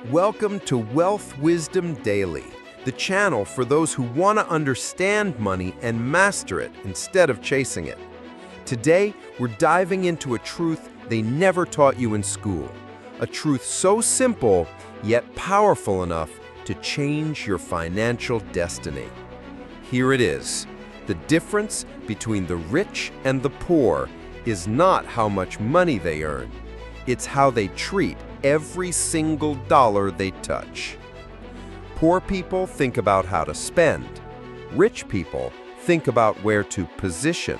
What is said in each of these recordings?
Welcome to Wealth Wisdom Daily, the channel for those who want to understand money and master it instead of chasing it. Today, we're diving into a truth they never taught you in school, a truth so simple yet powerful enough to change your financial destiny. Here it is. The difference between the rich and the poor is not how much money they earn. It's how they treat every single dollar they touch. Poor people think about how to spend. Rich people think about where to position.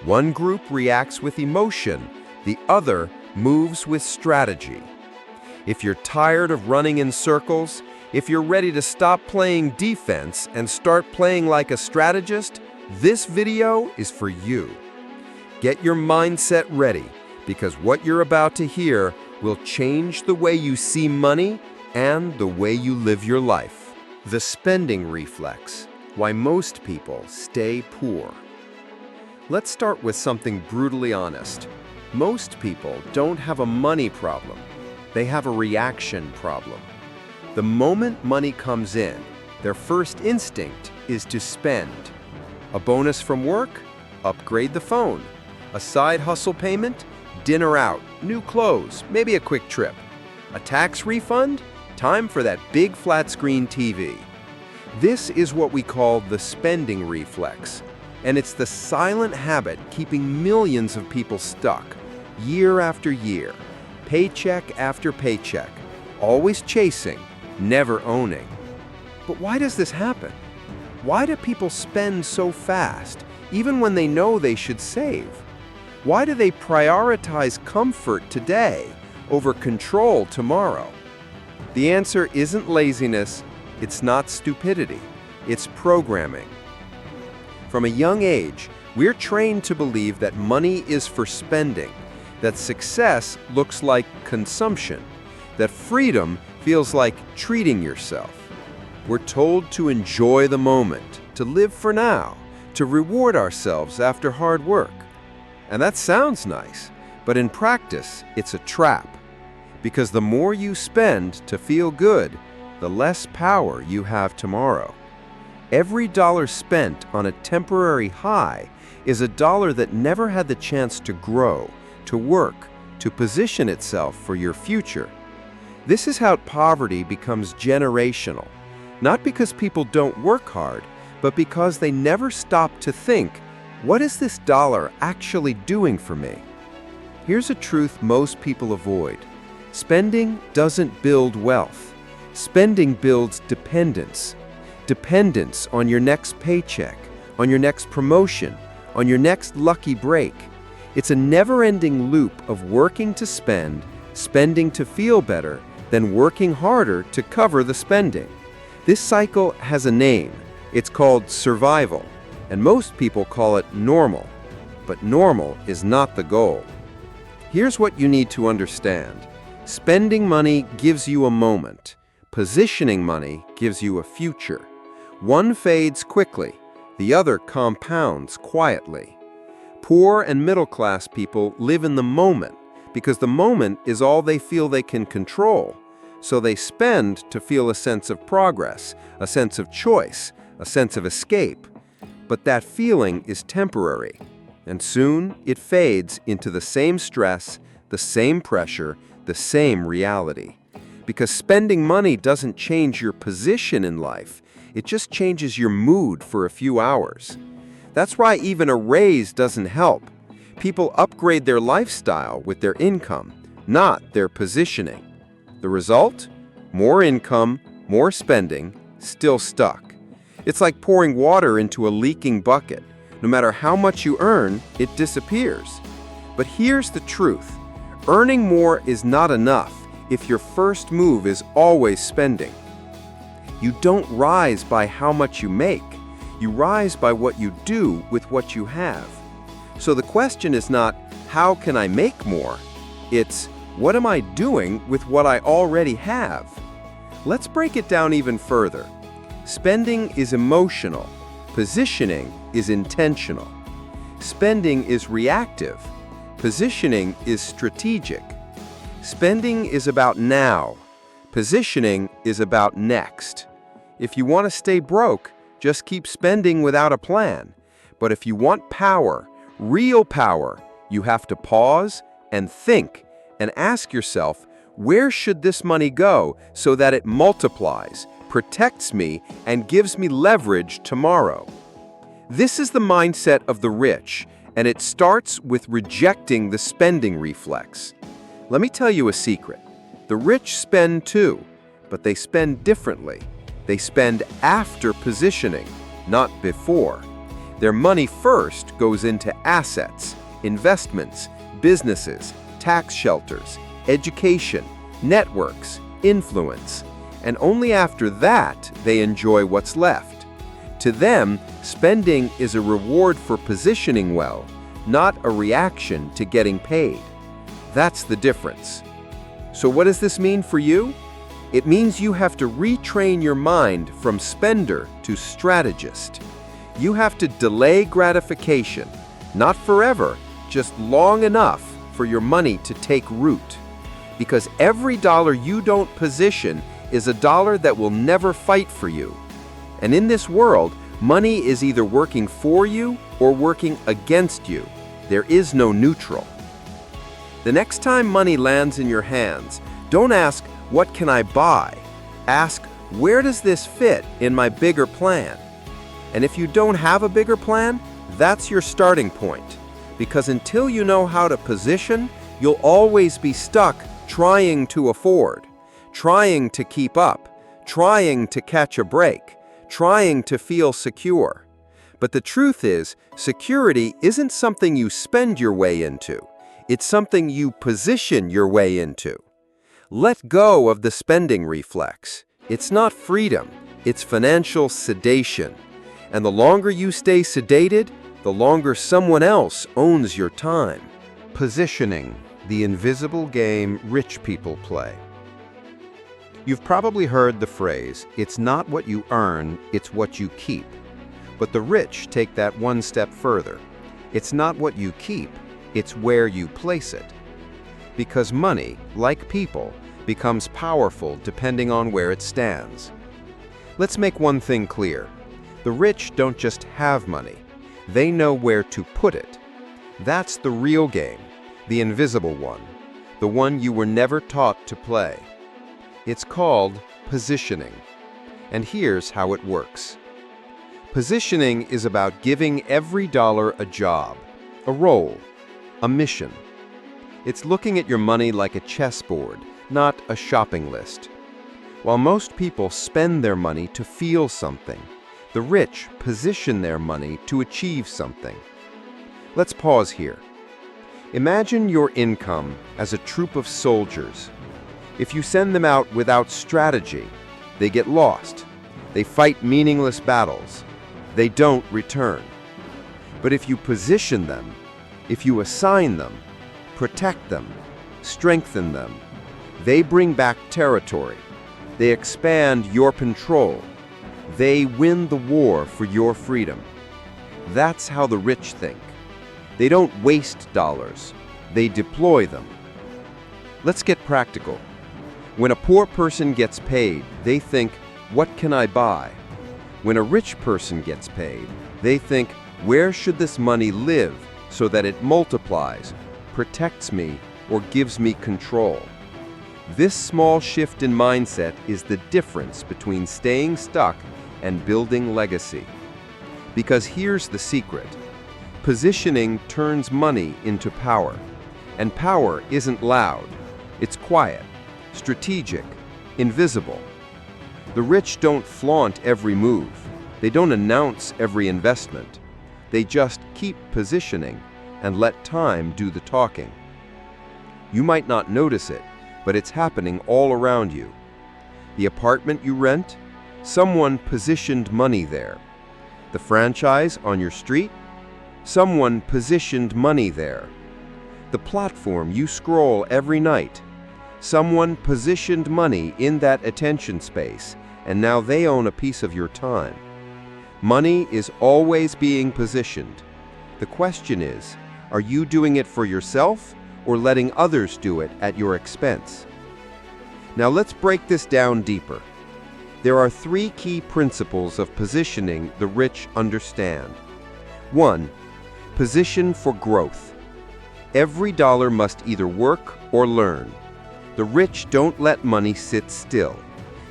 One group reacts with emotion, the other moves with strategy. If you're tired of running in circles, if you're ready to stop playing defense and start playing like a strategist, this video is for you. Get your mindset ready, because what you're about to hear will change the way you see money and the way you live your life. The spending reflex, why most people stay poor. Let's start with something brutally honest. Most people don't have a money problem. They have a reaction problem. The moment money comes in, their first instinct is to spend. A bonus from work? Upgrade the phone. A side hustle payment? Dinner out, new clothes, maybe a quick trip. A tax refund? Time for that big flat screen TV. This is what we call the spending reflex, and it's the silent habit keeping millions of people stuck, year after year, paycheck after paycheck, always chasing, never owning. But why does this happen? Why do people spend so fast, even when they know they should save? Why do they prioritize comfort today over control tomorrow? The answer isn't laziness, it's not stupidity, it's programming. From a young age, we're trained to believe that money is for spending, that success looks like consumption, that freedom feels like treating yourself. We're told to enjoy the moment, to live for now, to reward ourselves after hard work. And that sounds nice, but in practice, it's a trap. Because the more you spend to feel good, the less power you have tomorrow. Every dollar spent on a temporary high is a dollar that never had the chance to grow, to work, to position itself for your future. This is how poverty becomes generational, not because people don't work hard, but because they never stop to think, what is this dollar actually doing for me? Here's a truth most people avoid. Spending doesn't build wealth. Spending builds dependence. Dependence on your next paycheck, on your next promotion, on your next lucky break. It's a never-ending loop of working to spend, spending to feel better, then working harder to cover the spending. This cycle has a name. It's called survival. And most people call it normal. But normal is not the goal. Here's what you need to understand. Spending money gives you a moment. Positioning money gives you a future. One fades quickly, the other compounds quietly. Poor and middle-class people live in the moment because the moment is all they feel they can control. So they spend to feel a sense of progress, a sense of choice, a sense of escape. But that feeling is temporary, and soon it fades into the same stress, the same pressure, the same reality. Because spending money doesn't change your position in life, it just changes your mood for a few hours. That's why even a raise doesn't help. People upgrade their lifestyle with their income, not their positioning. The result? More income, more spending, still stuck. It's like pouring water into a leaking bucket. No matter how much you earn, it disappears. But here's the truth. Earning more is not enough if your first move is always spending. You don't rise by how much you make. You rise by what you do with what you have. So the question is not, how can I make more? It's, what am I doing with what I already have? Let's break it down even further. Spending is emotional. Positioning is intentional. Spending is reactive. Positioning is strategic. Spending is about now. Positioning is about next. If you want to stay broke, just keep spending without a plan. But if you want power, real power, you have to pause and think and ask yourself, where should this money go so that it multiplies, protects me, and gives me leverage tomorrow? This is the mindset of the rich, and it starts with rejecting the spending reflex. Let me tell you a secret. The rich spend too, but they spend differently. They spend after positioning, not before. Their money first goes into assets, investments, businesses, tax shelters, education, networks, influence, and only after that they enjoy what's left. To them, spending is a reward for positioning well, not a reaction to getting paid. That's the difference. So what does this mean for you? It means you have to retrain your mind from spender to strategist. You have to delay gratification, not forever, just long enough for your money to take root. Because every dollar you don't position is a dollar that will never fight for you. And in this world, money is either working for you or working against you. There is no neutral. The next time money lands in your hands, don't ask, what can I buy? Ask, where does this fit in my bigger plan? And if you don't have a bigger plan, that's your starting point. Because until you know how to position, you'll always be stuck trying to afford, trying to keep up, trying to catch a break, trying to feel secure. But the truth is, security isn't something you spend your way into. It's something you position your way into. Let go of the spending reflex. It's not freedom, it's financial sedation. And the longer you stay sedated, the longer someone else owns your time. Positioning, the invisible game rich people play. You've probably heard the phrase, it's not what you earn, it's what you keep. But the rich take that one step further. It's not what you keep, it's where you place it. Because money, like people, becomes powerful depending on where it stands. Let's make one thing clear. The rich don't just have money. They know where to put it. That's the real game, the invisible one, the one you were never taught to play. It's called positioning. And here's how it works. Positioning is about giving every dollar a job, a role, a mission. It's looking at your money like a chessboard, not a shopping list. While most people spend their money to feel something, the rich position their money to achieve something. Let's pause here. Imagine your income as a troop of soldiers. If you send them out without strategy, they get lost. They fight meaningless battles. They don't return. But if you position them, if you assign them, protect them, strengthen them, they bring back territory. They expand your control. They win the war for your freedom. That's how the rich think. They don't waste dollars. They deploy them. Let's get practical. When a poor person gets paid, they think, what can I buy? When a rich person gets paid, they think, where should this money live so that it multiplies, protects me, or gives me control? This small shift in mindset is the difference between staying stuck and building legacy. Because here's the secret. Positioning turns money into power. And power isn't loud. It's quiet, strategic, invisible. The rich don't flaunt every move. They don't announce every investment. They just keep positioning and let time do the talking. You might not notice it, but it's happening all around you. The apartment you rent, someone positioned money there. The franchise on your street, someone positioned money there. The platform you scroll every night, someone positioned money in that attention space, and now they own a piece of your time. Money is always being positioned. The question is, are you doing it for yourself or letting others do it at your expense? Now let's break this down deeper. There are three key principles of positioning the rich understand. 1. Position for growth. Every dollar must either work or learn. The rich don't let money sit still.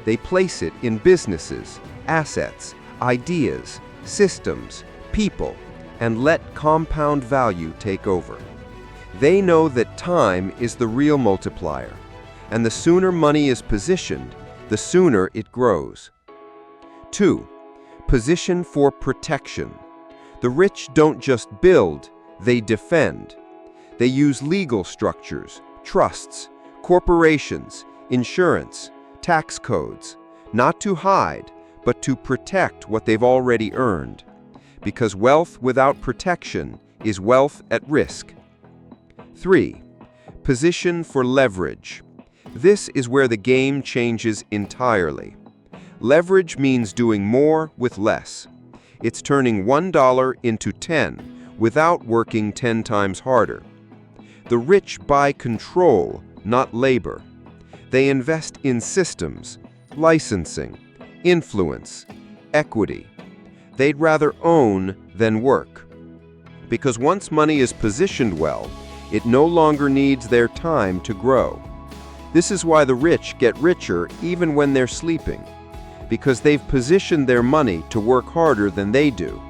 They place it in businesses, assets, ideas, systems, people, and let compound value take over. They know that time is the real multiplier, and the sooner money is positioned, the sooner it grows. 2. Position for protection. The rich don't just build, they defend. They use legal structures, trusts, corporations, insurance, tax codes, not to hide, but to protect what they've already earned. Because wealth without protection is wealth at risk. 3. Position for leverage. This is where the game changes entirely. Leverage means doing more with less. It's turning $1 into 10 without working 10 times harder. The rich buy control, not labor. They invest in systems, licensing, influence, equity. They'd rather own than work. Because once money is positioned well, it no longer needs their time to grow. This is why the rich get richer even when they're sleeping, because they've positioned their money to work harder than they do.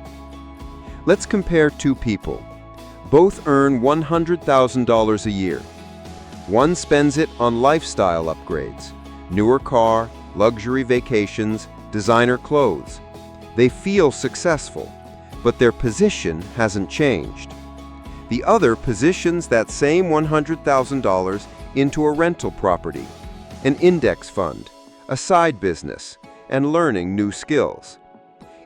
Let's compare two people. Both earn $100,000 a year. One spends it on lifestyle upgrades, newer car, luxury vacations, designer clothes. They feel successful, but their position hasn't changed. The other positions that same $100,000 into a rental property, an index fund, a side business, and learning new skills.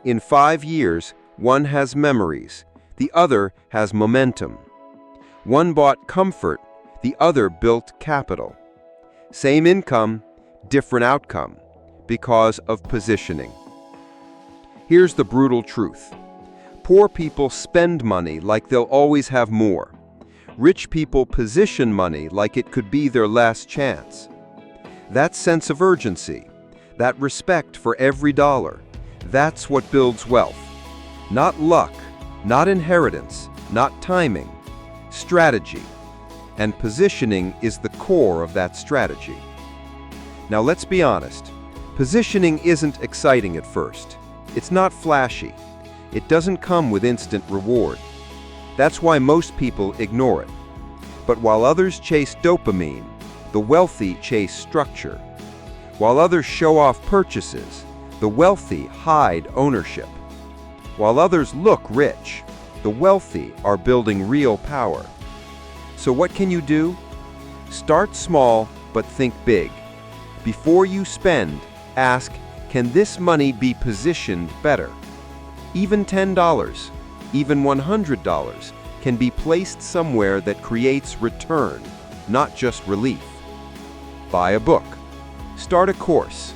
In 5 years, one has memories, the other has momentum. One bought comfort, the other built capital. Same income, different outcome, because of positioning. Here's the brutal truth. Poor people spend money like they'll always have more. Rich people position money like it could be their last chance. That sense of urgency, that respect for every dollar, that's what builds wealth. Not luck, not inheritance, not timing, strategy. And positioning is the core of that strategy. Now let's be honest. Positioning isn't exciting at first. It's not flashy. It doesn't come with instant reward. That's why most people ignore it. But while others chase dopamine, the wealthy chase structure. While others show off purchases, the wealthy hide ownership. While others look rich, the wealthy are building real power. So what can you do? Start small, but think big. Before you spend, ask, can this money be positioned better? Even $10, even $100 can be placed somewhere that creates return, not just relief. Buy a book, start a course,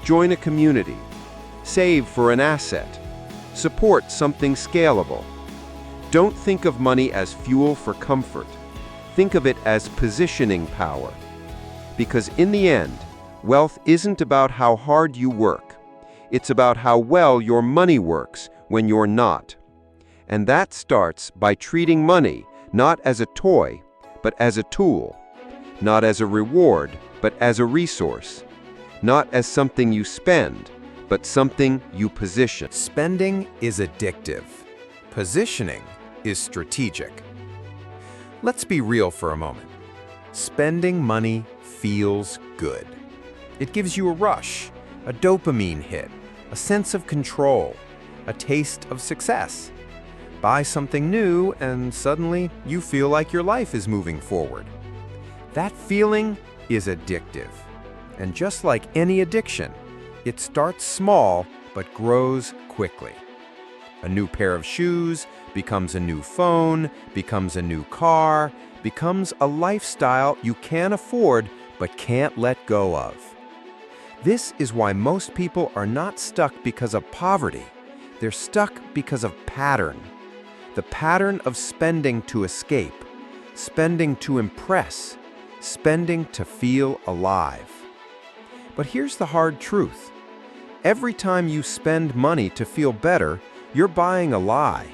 join a community, save for an asset, support something scalable. Don't think of money as fuel for comfort. Think of it as positioning power. Because in the end, wealth isn't about how hard you work. It's about how well your money works when you're not. And that starts by treating money not as a toy, but as a tool. Not as a reward, but as a resource. Not as something you spend, but something you position. Spending is addictive. Positioning is strategic. Let's be real for a moment. Spending money feels good. It gives you a rush, a dopamine hit, a sense of control, a taste of success. Buy something new and suddenly you feel like your life is moving forward. That feeling is addictive. And just like any addiction, it starts small but grows quickly. A new pair of shoes becomes a new phone, becomes a new car, becomes a lifestyle you can't afford but can't let go of. This is why most people are not stuck because of poverty. They're stuck because of pattern. The pattern of spending to escape, spending to impress, spending to feel alive. But here's the hard truth. Every time you spend money to feel better, you're buying a lie.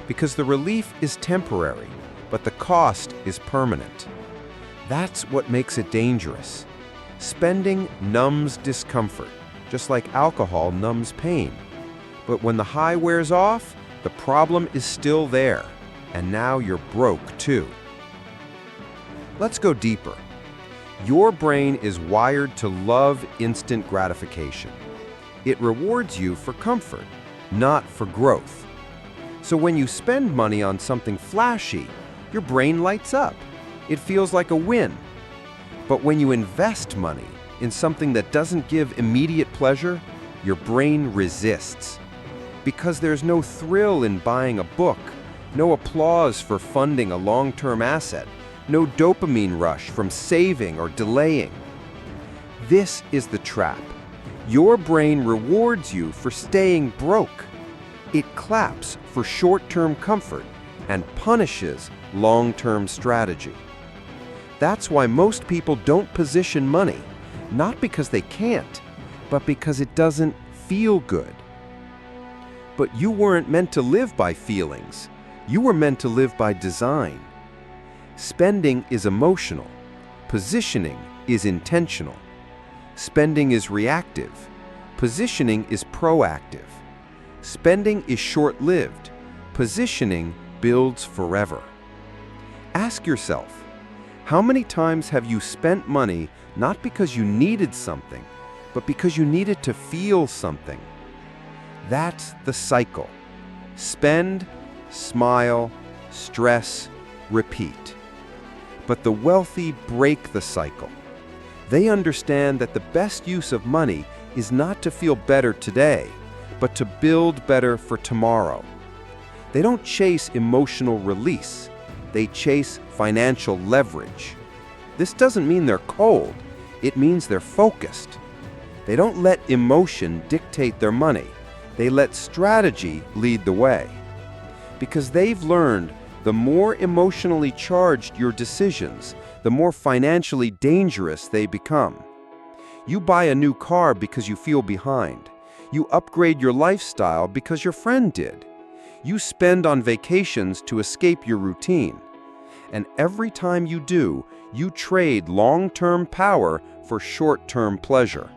Because the relief is temporary, but the cost is permanent. That's what makes it dangerous. Spending numbs discomfort, just like alcohol numbs pain. But when the high wears off, the problem is still there, and now you're broke too. Let's go deeper. Your brain is wired to love instant gratification. It rewards you for comfort, not for growth. So when you spend money on something flashy, your brain lights up. It feels like a win. But when you invest money in something that doesn't give immediate pleasure, your brain resists. Because there's no thrill in buying a book, no applause for funding a long-term asset, no dopamine rush from saving or delaying. This is the trap. Your brain rewards you for staying broke. It claps for short-term comfort and punishes long-term strategy. That's why most people don't position money, not because they can't, but because it doesn't feel good. But you weren't meant to live by feelings. You were meant to live by design. Spending is emotional. Positioning is intentional. Spending is reactive. Positioning is proactive. Spending is short-lived. Positioning builds forever. Ask yourself, how many times have you spent money not because you needed something, but because you needed to feel something? That's the cycle. Spend, smile, stress, repeat. But the wealthy break the cycle. They understand that the best use of money is not to feel better today, but to build better for tomorrow. They don't chase emotional release. They chase financial leverage. This doesn't mean they're cold. It means they're focused. They don't let emotion dictate their money. They let strategy lead the way. Because they've learned the more emotionally charged your decisions, the more financially dangerous they become. You buy a new car because you feel behind. You upgrade your lifestyle because your friend did. You spend on vacations to escape your routine. And every time you do, you trade long-term power for short-term pleasure.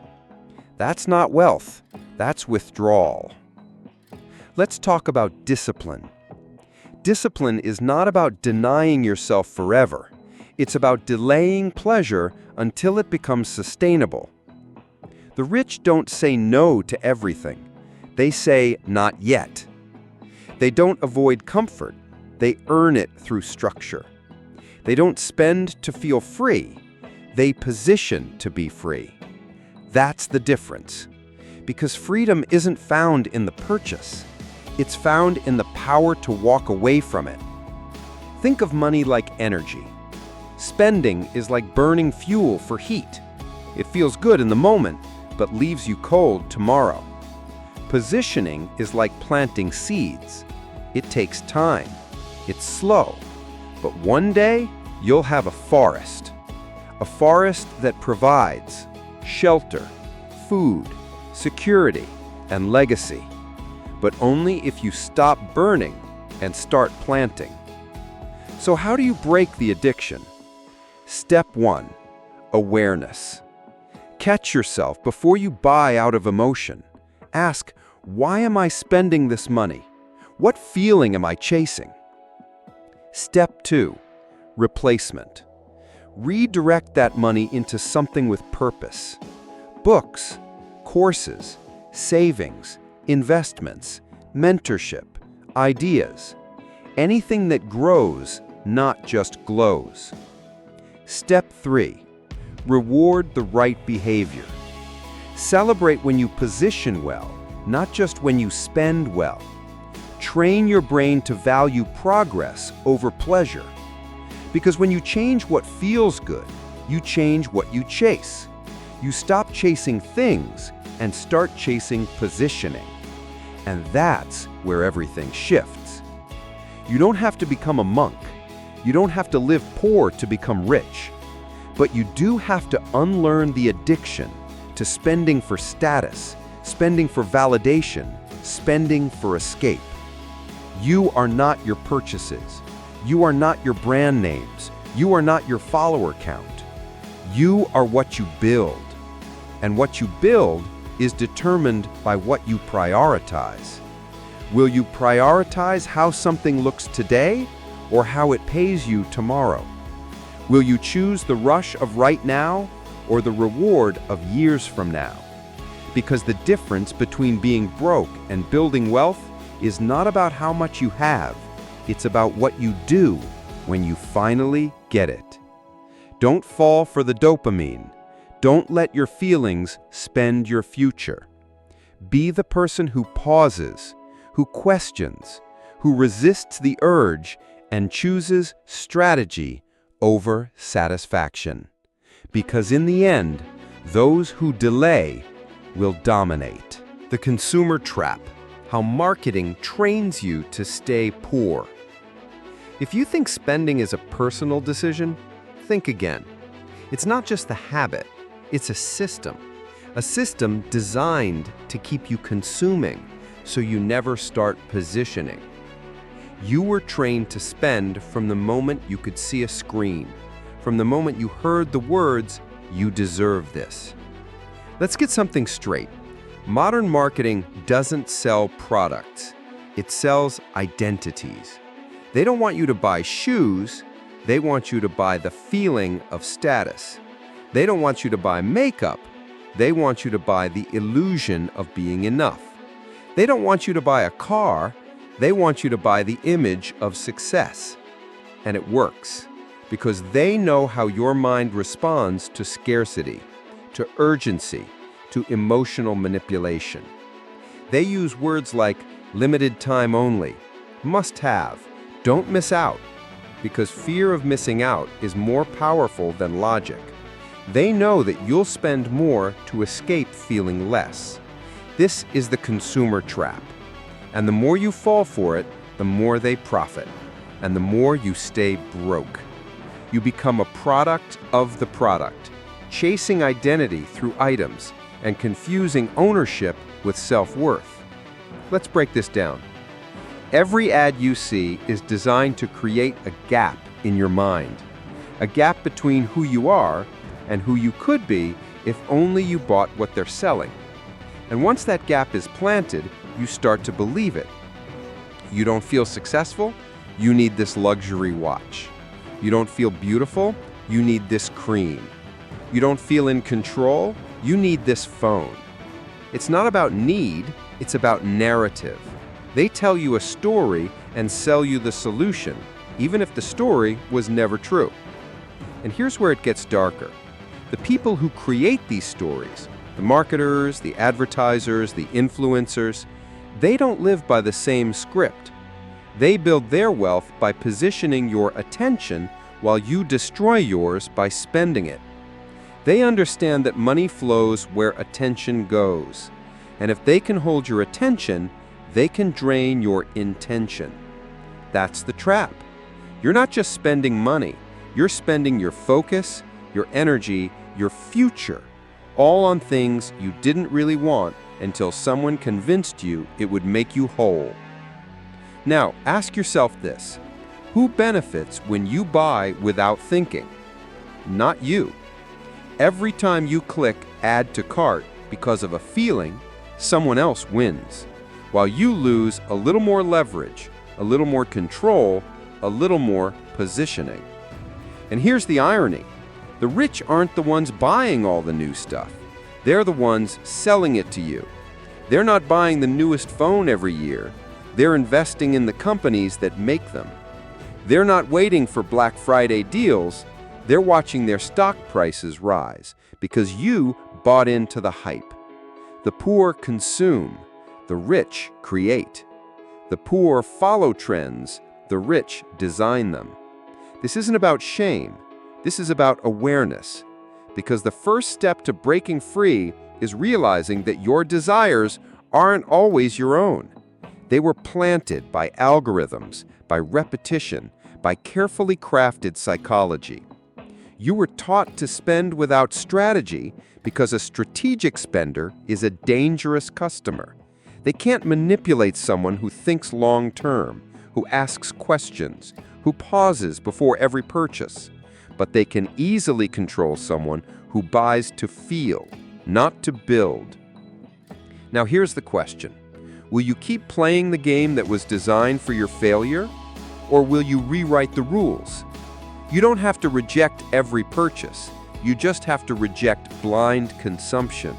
That's not wealth. That's withdrawal. Let's talk about discipline. Discipline is not about denying yourself forever. It's about delaying pleasure until it becomes sustainable. The rich don't say no to everything. They say not yet. They don't avoid comfort. They earn it through structure. They don't spend to feel free. They position to be free. That's the difference. Because freedom isn't found in the purchase. It's found in the power to walk away from it. Think of money like energy. Spending is like burning fuel for heat. It feels good in the moment, but leaves you cold tomorrow. Positioning is like planting seeds. It takes time. It's slow. But one day, you'll have a forest. A forest that provides shelter, food, security, and legacy. But only if you stop burning and start planting. So how do you break the addiction? Step 1, awareness. Catch yourself before you buy out of emotion. Ask, why am I spending this money? What feeling am I chasing? Step 2, replacement. Redirect that money into something with purpose. Books, courses, savings, investments, mentorship, ideas. Anything that grows, not just glows. Step 3, reward the right behavior. Celebrate when you position well, not just when you spend well. Train your brain to value progress over pleasure. Because when you change what feels good, you change what you chase. You stop chasing things and start chasing positioning. And that's where everything shifts. You don't have to become a monk. You don't have to live poor to become rich. But you do have to unlearn the addiction, to spending for status, spending for validation, spending for escape. You are not your purchases. You are not your brand names. You are not your follower count. You are what you build. And what you build is determined by what you prioritize. Will you prioritize how something looks today or how it pays you tomorrow? Will you choose the rush of right now or the reward of years from now? Because the difference between being broke and building wealth is not about how much you have. It's about what you do when you finally get it. Don't fall for the dopamine. Don't let your feelings spend your future. Be the person who pauses, who questions, who resists the urge and chooses strategy over satisfaction. Because in the end, those who delay will dominate. The consumer trap, how marketing trains you to stay poor. If you think spending is a personal decision, think again. It's not just the habit, it's a system designed to keep you consuming so you never start positioning. You were trained to spend from the moment you could see a screen, from the moment you heard the words, "You deserve this." Let's get something straight. Modern marketing doesn't sell products. It sells identities. They don't want you to buy shoes. They want you to buy the feeling of status. They don't want you to buy makeup. They want you to buy the illusion of being enough. They don't want you to buy a car. They want you to buy the image of success. And it works because they know how your mind responds to scarcity, to urgency, to emotional manipulation. They use words like limited time only, must have, don't miss out, because fear of missing out is more powerful than logic. They know that you'll spend more to escape feeling less. This is the consumer trap. And the more you fall for it, the more they profit, and the more you stay broke. You become a product of the product, chasing identity through items and confusing ownership with self-worth. Let's break this down. Every ad you see is designed to create a gap in your mind, a gap between who you are and who you could be if only you bought what they're selling. And once that gap is planted, you start to believe it. You don't feel successful? You need this luxury watch. You don't feel beautiful? You need this cream. You don't feel in control? You need this phone. It's not about need, it's about narrative. They tell you a story and sell you the solution, even if the story was never true. And here's where it gets darker. The people who create these stories, the marketers, the advertisers, the influencers, they don't live by the same script. They build their wealth by positioning your attention while you destroy yours by spending it. They understand that money flows where attention goes. And if they can hold your attention, they can drain your intention. That's the trap. You're not just spending money. You're spending your focus, your energy, your future, all on things you didn't really want until someone convinced you it would make you whole. Now, ask yourself this. Who benefits when you buy without thinking? Not you. Every time you click Add to Cart because of a feeling, someone else wins, while you lose a little more leverage, a little more control, a little more positioning. And here's the irony. The rich aren't the ones buying all the new stuff. They're the ones selling it to you. They're not buying the newest phone every year. They're investing in the companies that make them. They're not waiting for Black Friday deals. They're watching their stock prices rise because you bought into the hype. The poor consume. The rich create. The poor follow trends. The rich design them. This isn't about shame. This is about awareness. Because the first step to breaking free is realizing that your desires aren't always your own. They were planted by algorithms, by repetition, by carefully crafted psychology. You were taught to spend without strategy because a strategic spender is a dangerous customer. They can't manipulate someone who thinks long-term, who asks questions, who pauses before every purchase. But they can easily control someone who buys to feel, not to build. Now here's the question. Will you keep playing the game that was designed for your failure, or will you rewrite the rules? You don't have to reject every purchase. You just have to reject blind consumption.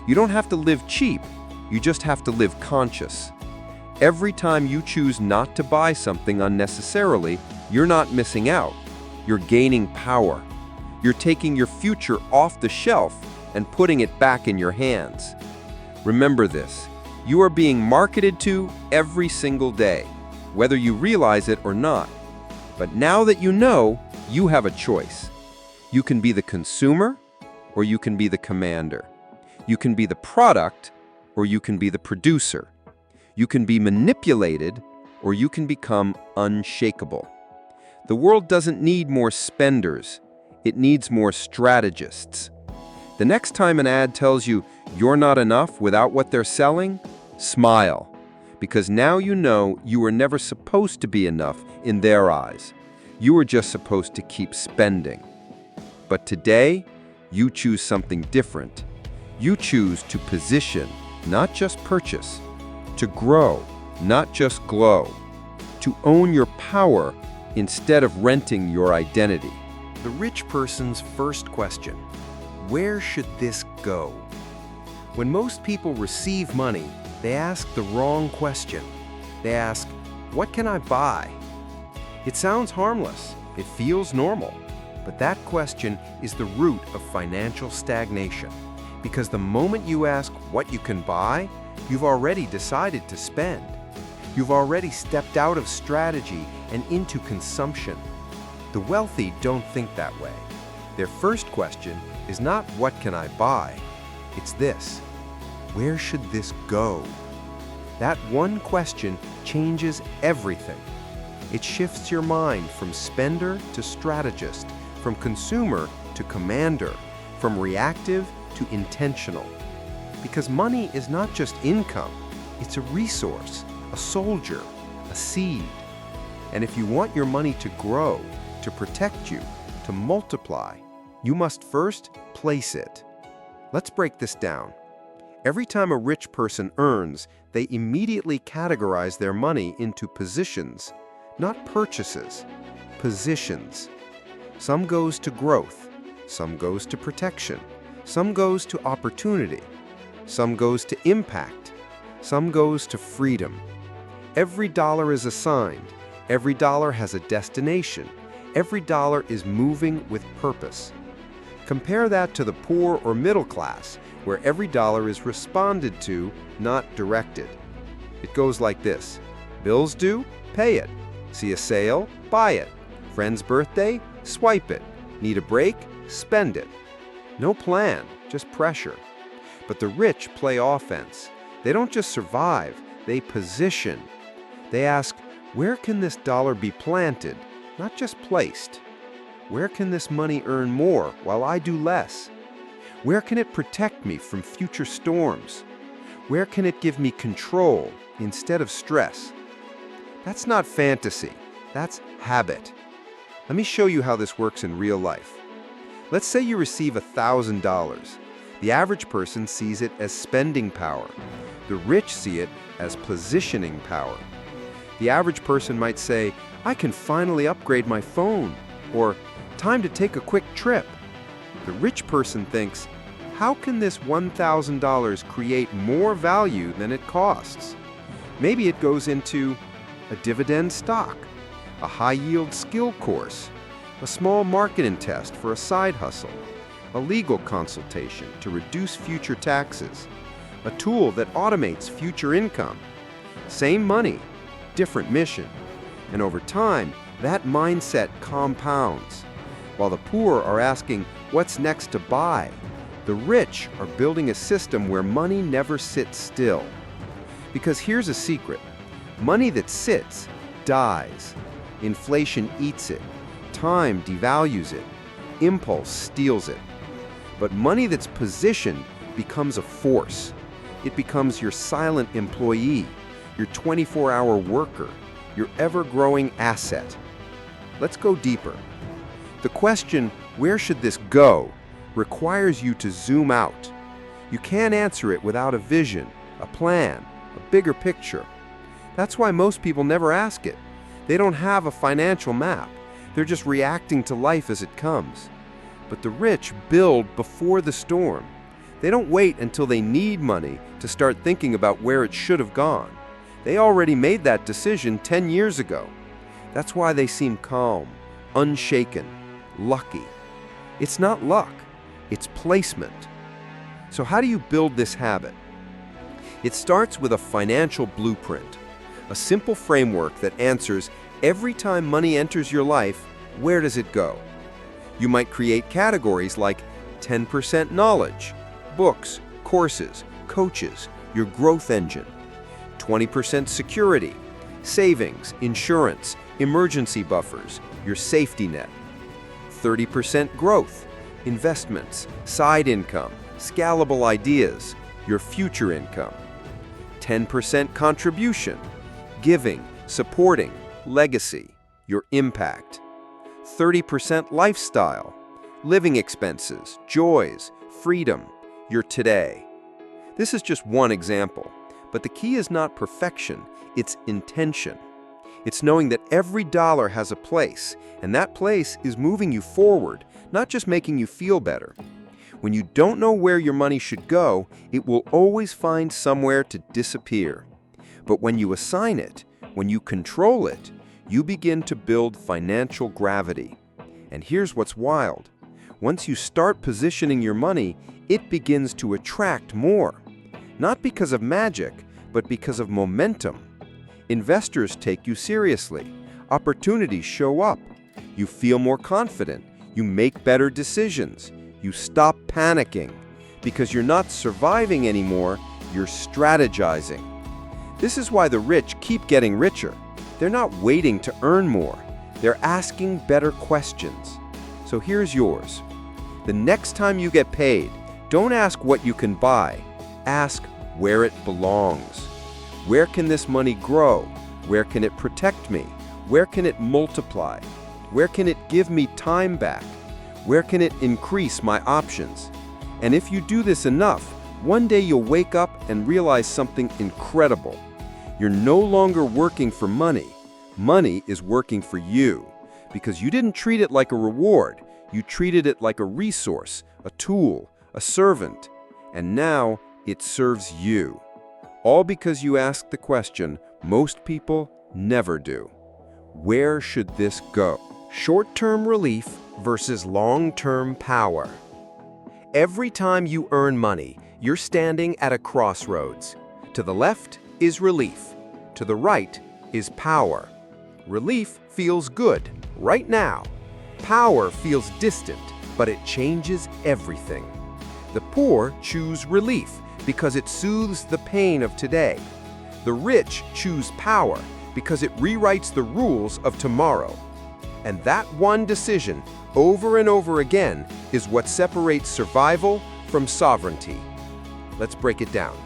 You don't have to live cheap. You just have to live conscious. Every time you choose not to buy something unnecessarily, you're not missing out. You're gaining power. You're taking your future off the shelf and putting it back in your hands. Remember this. You are being marketed to every single day, whether you realize it or not. But now that you know, you have a choice. You can be the consumer, or you can be the commander. You can be the product, or you can be the producer. You can be manipulated, or you can become unshakable. The world doesn't need more spenders. It needs more strategists. The next time an ad tells you you're not enough without what they're selling, smile, because now you know you were never supposed to be enough in their eyes. You were just supposed to keep spending. But today, you choose something different. You choose to position, not just purchase, to grow, not just glow, to own your power instead of renting your identity. The rich person's first question: where should this go? When most people receive money, they ask the wrong question. They ask, what can I buy? It sounds harmless. It feels normal. But that question is the root of financial stagnation. Because the moment you ask what you can buy, you've already decided to spend. You've already stepped out of strategy and into consumption. The wealthy don't think that way. Their first question is not what can I buy? It's this: where should this go? That one question changes everything. It shifts your mind from spender to strategist, from consumer to commander, from reactive to intentional. Because money is not just income, it's a resource, a soldier, a seed. And if you want your money to grow, to protect you, to multiply, you must first place it. Let's break this down. Every time a rich person earns, they immediately categorize their money into positions, not purchases, positions. Some goes to growth, some goes to protection, some goes to opportunity, some goes to impact, some goes to freedom. Every dollar is assigned, every dollar has a destination, every dollar is moving with purpose. Compare that to the poor or middle class, where every dollar is responded to, not directed. It goes like this: bills due, pay it. See a sale, buy it. Friend's birthday, swipe it. Need a break, spend it. No plan, just pressure. But the rich play offense. They don't just survive, they position. They ask, where can this dollar be planted, not just placed? Where can this money earn more while I do less? Where can it protect me from future storms? Where can it give me control instead of stress? That's not fantasy, that's habit. Let me show you how this works in real life. Let's say you receive $1,000. The average person sees it as spending power. The rich see it as positioning power. The average person might say, I can finally upgrade my phone, or time to take a quick trip. The rich person thinks, how can this $1,000 create more value than it costs? Maybe it goes into a dividend stock, a high-yield skill course, a small marketing test for a side hustle, a legal consultation to reduce future taxes, a tool that automates future income. Same money, different mission. And over time, that mindset compounds. While the poor are asking, what's next to buy? The rich are building a system where money never sits still. Because here's a secret. Money that sits dies. Inflation eats it. Time devalues it. impulse steals it. But money that's positioned becomes a force. It becomes your silent employee, your 24-hour worker, your ever-growing asset. Let's go deeper. The question, where should this go, requires you to zoom out. You can't answer it without a vision, a plan, a bigger picture. That's why most people never ask it. They don't have a financial map. They're just reacting to life as it comes. But the rich build before the storm. They don't wait until they need money to start thinking about where it should have gone. They already made that decision 10 years ago. That's why they seem calm, unshaken, lucky. It's not luck, it's placement. So how do you build this habit? It starts with a financial blueprint, a simple framework that answers every time money enters your life, where does it go? You might create categories like 10% knowledge, books, courses, coaches, your growth engine, 20% security, savings, insurance, emergency buffers, your safety net, 30% growth, investments, side income, scalable ideas, your future income, 10% contribution, giving, supporting, legacy, your impact, 30% lifestyle, living expenses, joys, freedom, your today. This is just one example, but the key is not perfection, it's intention. It's knowing that every dollar has a place, and that place is moving you forward, not just making you feel better. When you don't know where your money should go, it will always find somewhere to disappear. But when you assign it, when you control it, you begin to build financial gravity. And here's what's wild. Once you start positioning your money, it begins to attract more. Not because of magic, but because of momentum. Investors take you seriously. Opportunities show up. You feel more confident. You make better decisions. You stop panicking. Because you're not surviving anymore, you're strategizing. This is why the rich keep getting richer. They're not waiting to earn more. They're asking better questions. So here's yours. The next time you get paid, don't ask what you can buy. Ask where it belongs. Where can this money grow? Where can it protect me? Where can it multiply? Where can it give me time back? Where can it increase my options? And if you do this enough, one day you'll wake up and realize something incredible. You're no longer working for money. Money is working for you. Because you didn't treat it like a reward. You treated it like a resource, a tool, a servant. And now it serves you. All because you asked the question most people never do. Where should this go? Short-term relief versus long-term power. Every time you earn money, you're standing at a crossroads. To the left is relief. To the right is power. Relief feels good right now. Power feels distant, but it changes everything. The poor choose relief because it soothes the pain of today. The rich choose power because it rewrites the rules of tomorrow. And that one decision, over and over again, is what separates survival from sovereignty. Let's break it down.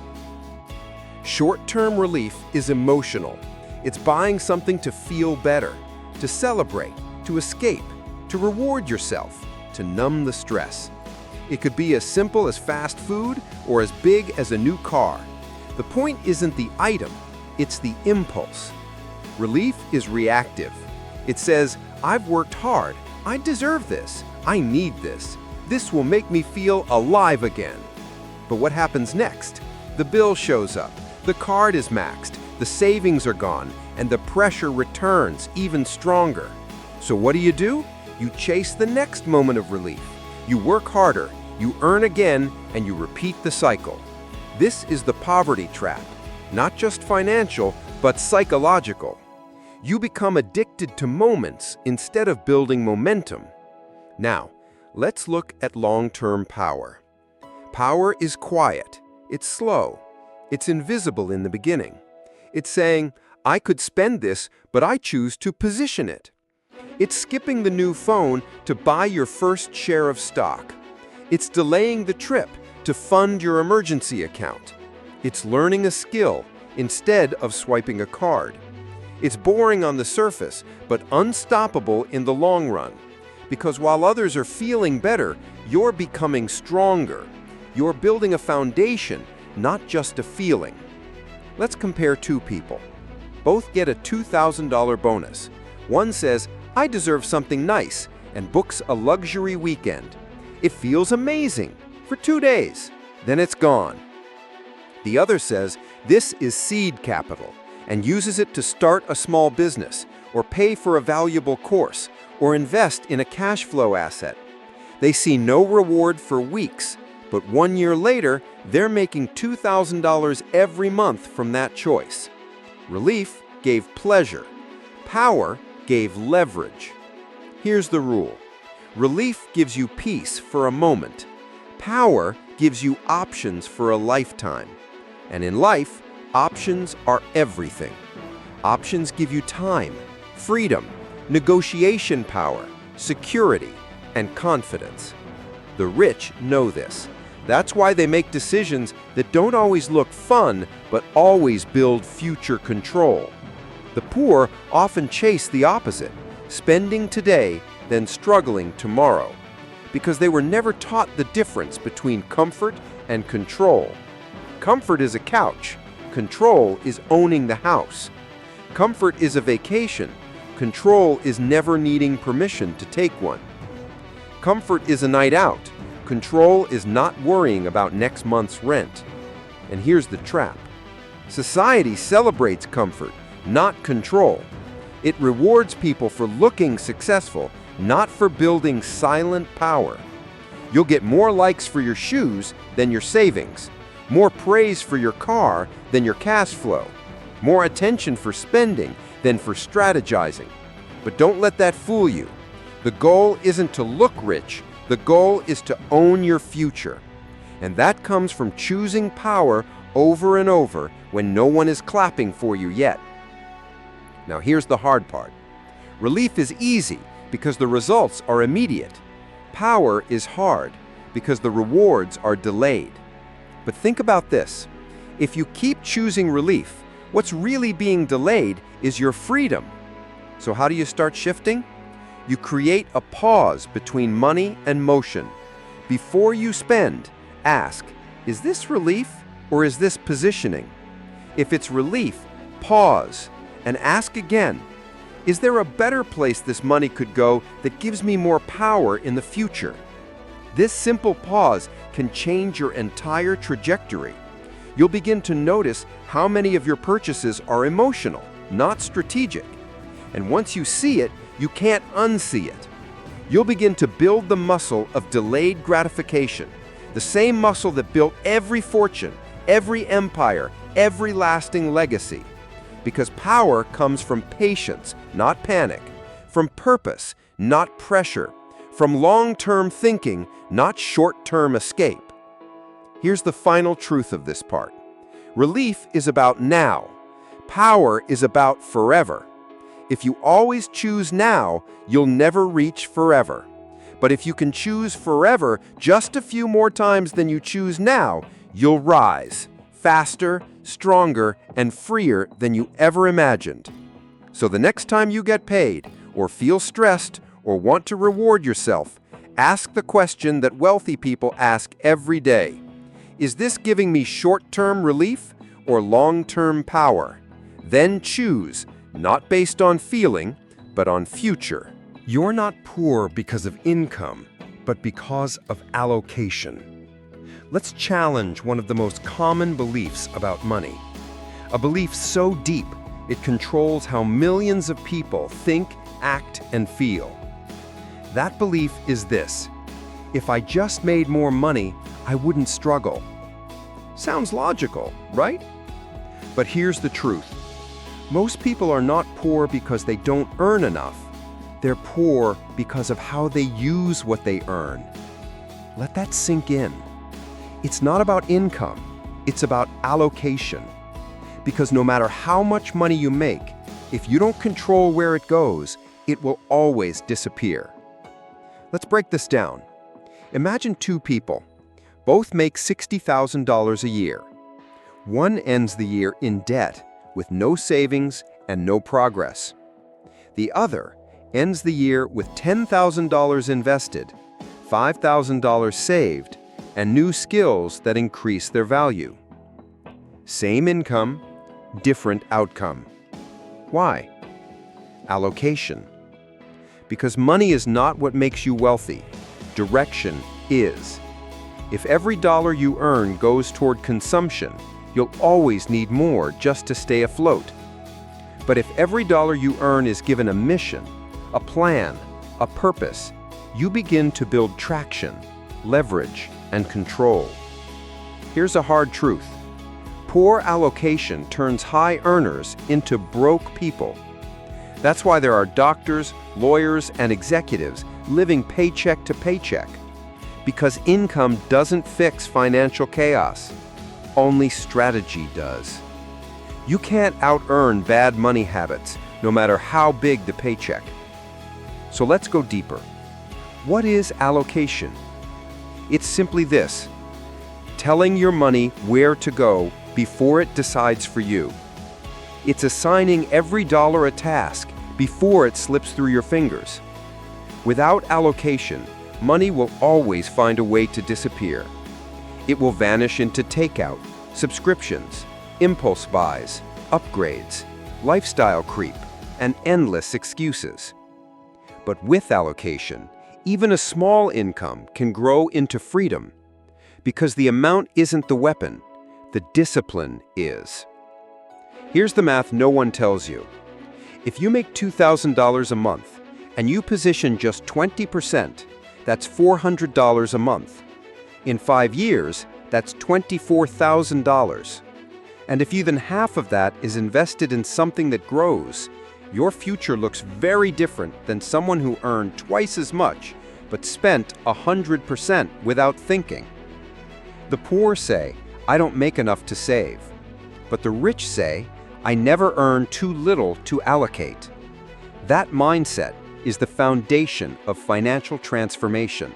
Short-term relief is emotional. It's buying something to feel better, to celebrate, to escape, to reward yourself, to numb the stress. It could be as simple as fast food or as big as a new car. The point isn't the item, it's the impulse. Relief is reactive. It says, I've worked hard, I deserve this, I need this. This will make me feel alive again. But what happens next? The bill shows up, the card is maxed, the savings are gone, and the pressure returns even stronger. So what do? You chase the next moment of relief. You work harder, you earn again, and you repeat the cycle. This is the poverty trap, not just financial, but psychological. You become addicted to moments instead of building momentum. Now, let's look at long-term power. Power is quiet, it's slow, it's invisible in the beginning. It's saying, I could spend this, but I choose to position it. It's skipping the new phone to buy your first share of stock. It's delaying the trip to fund your emergency account. It's learning a skill instead of swiping a card. It's boring on the surface, but unstoppable in the long run. Because while others are feeling better, you're becoming stronger. You're building a foundation, not just a feeling. Let's compare two people. Both get a $2,000 bonus. One says, "I deserve something nice," and books a luxury weekend. It feels amazing for 2 days, then it's gone. The other says, "This is seed capital," and uses it to start a small business, or pay for a valuable course, or invest in a cash flow asset. They see no reward for weeks, but 1 year later, they're making $2,000 every month from that choice. Relief gave pleasure. Power gave leverage. Here's the rule. Relief gives you peace for a moment. Power gives you options for a lifetime. And in life, options are everything. Options give you time, freedom, negotiation power, security, and confidence. The rich know this. That's why they make decisions that don't always look fun, but always build future control. The poor often chase the opposite, spending today, then struggling tomorrow, because they were never taught the difference between comfort and control. Comfort is a couch. Control is owning the house. Comfort is a vacation. Control is never needing permission to take one. Comfort is a night out. Control is not worrying about next month's rent. And here's the trap. Society celebrates comfort, not control. It rewards people for looking successful, not for building silent power. You'll get more likes for your shoes than your savings, more praise for your car than your cash flow, more attention for spending than for strategizing. But don't let that fool you. The goal isn't to look rich. The goal is to own your future. And that comes from choosing power over and over when no one is clapping for you yet. Now here's the hard part. Relief is easy because the results are immediate. Power is hard because the rewards are delayed. But think about this. If you keep choosing relief, what's really being delayed is your freedom. So how do you start shifting? You create a pause between money and motion. Before you spend, ask, is this relief or is this positioning? If it's relief, pause and ask again, is there a better place this money could go that gives me more power in the future? This simple pause can change your entire trajectory. You'll begin to notice how many of your purchases are emotional, not strategic. And once you see it, you can't unsee it. You'll begin to build the muscle of delayed gratification, the same muscle that built every fortune, every empire, every lasting legacy. Because power comes from patience, not panic, from purpose, not pressure, from long-term thinking, not short-term escape. Here's the final truth of this part. Relief is about now. Power is about forever. If you always choose now, you'll never reach forever. But if you can choose forever just a few more times than you choose now, you'll rise, faster, stronger, and freer than you ever imagined. So the next time you get paid, or feel stressed, or want to reward yourself, ask the question that wealthy people ask every day. Is this giving me short-term relief or long-term power? Then choose, not based on feeling, but on future. You're not poor because of income, but because of allocation. Let's challenge one of the most common beliefs about money. A belief so deep, it controls how millions of people think, act, and feel. That belief is this: if I just made more money, I wouldn't struggle. Sounds logical, right? But here's the truth. Most people are not poor because they don't earn enough. They're poor because of how they use what they earn. Let that sink in. It's not about income, it's about allocation. Because no matter how much money you make, if you don't control where it goes, it will always disappear. Let's break this down. Imagine two people. Both make $60,000 a year. One ends the year in debt with no savings and no progress. The other ends the year with $10,000 invested, $5,000 saved, and new skills that increase their value. Same income, different outcome. Why? Allocation. Because money is not what makes you wealthy. Direction is. If every dollar you earn goes toward consumption, you'll always need more just to stay afloat. But if every dollar you earn is given a mission, a plan, a purpose, you begin to build traction, leverage, and control. Here's a hard truth. Poor allocation turns high earners into broke people. That's why there are doctors, lawyers, and executives living paycheck to paycheck. Because income doesn't fix financial chaos. Only strategy does. You can't out-earn bad money habits, no matter how big the paycheck. So let's go deeper. What is allocation? It's simply this: telling your money where to go before it decides for you. It's assigning every dollar a task before it slips through your fingers. Without allocation, money will always find a way to disappear. It will vanish into takeout, subscriptions, impulse buys, upgrades, lifestyle creep, and endless excuses. But with allocation, even a small income can grow into freedom, because the amount isn't the weapon, the discipline is. Here's the math no one tells you. If you make $2,000 a month and you position just 20%, that's $400 a month. In 5 years, that's $24,000. And if even half of that is invested in something that grows, your future looks very different than someone who earned twice as much but spent 100% without thinking. The poor say, "I don't make enough to save." But the rich say, "I never earn too little to allocate." That mindset is the foundation of financial transformation.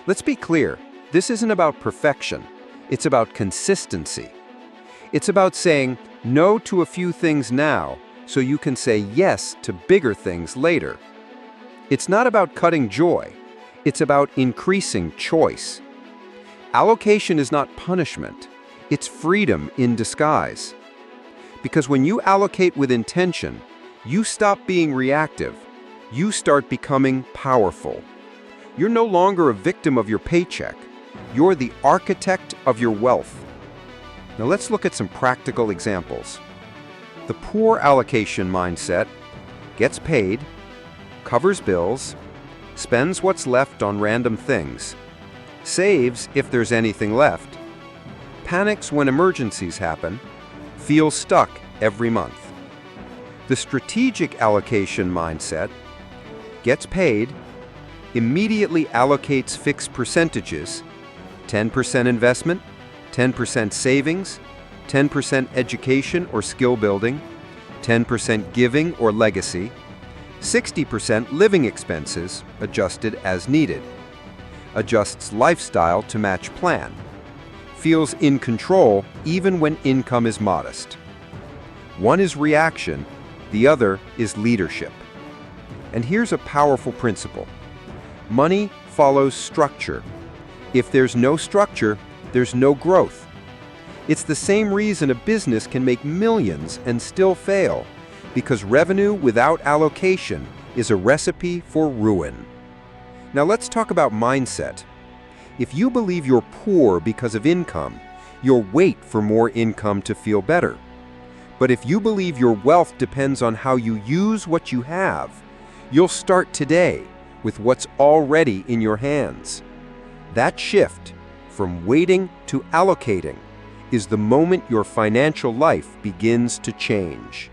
Let's be clear, this isn't about perfection, it's about consistency. It's about saying no to a few things now so you can say yes to bigger things later. It's not about cutting joy, it's about increasing choice. Allocation is not punishment, it's freedom in disguise. Because when you allocate with intention, you stop being reactive. You start becoming powerful. You're no longer a victim of your paycheck. You're the architect of your wealth. Now let's look at some practical examples. The poor allocation mindset gets paid, covers bills, spends what's left on random things, saves if there's anything left, panics when emergencies happen, feels stuck every month. The strategic allocation mindset gets paid, immediately allocates fixed percentages, 10% investment, 10% savings, 10% education or skill building, 10% giving or legacy, 60% living expenses adjusted as needed, adjusts lifestyle to match plan, feels in control even when income is modest. One is reaction, the other is leadership. And here's a powerful principle. Money follows structure. If there's no structure, there's no growth. It's the same reason a business can make millions and still fail, because revenue without allocation is a recipe for ruin. Now let's talk about mindset. If you believe you're poor because of income, you'll wait for more income to feel better. But if you believe your wealth depends on how you use what you have, you'll start today with what's already in your hands. That shift from waiting to allocating is the moment your financial life begins to change.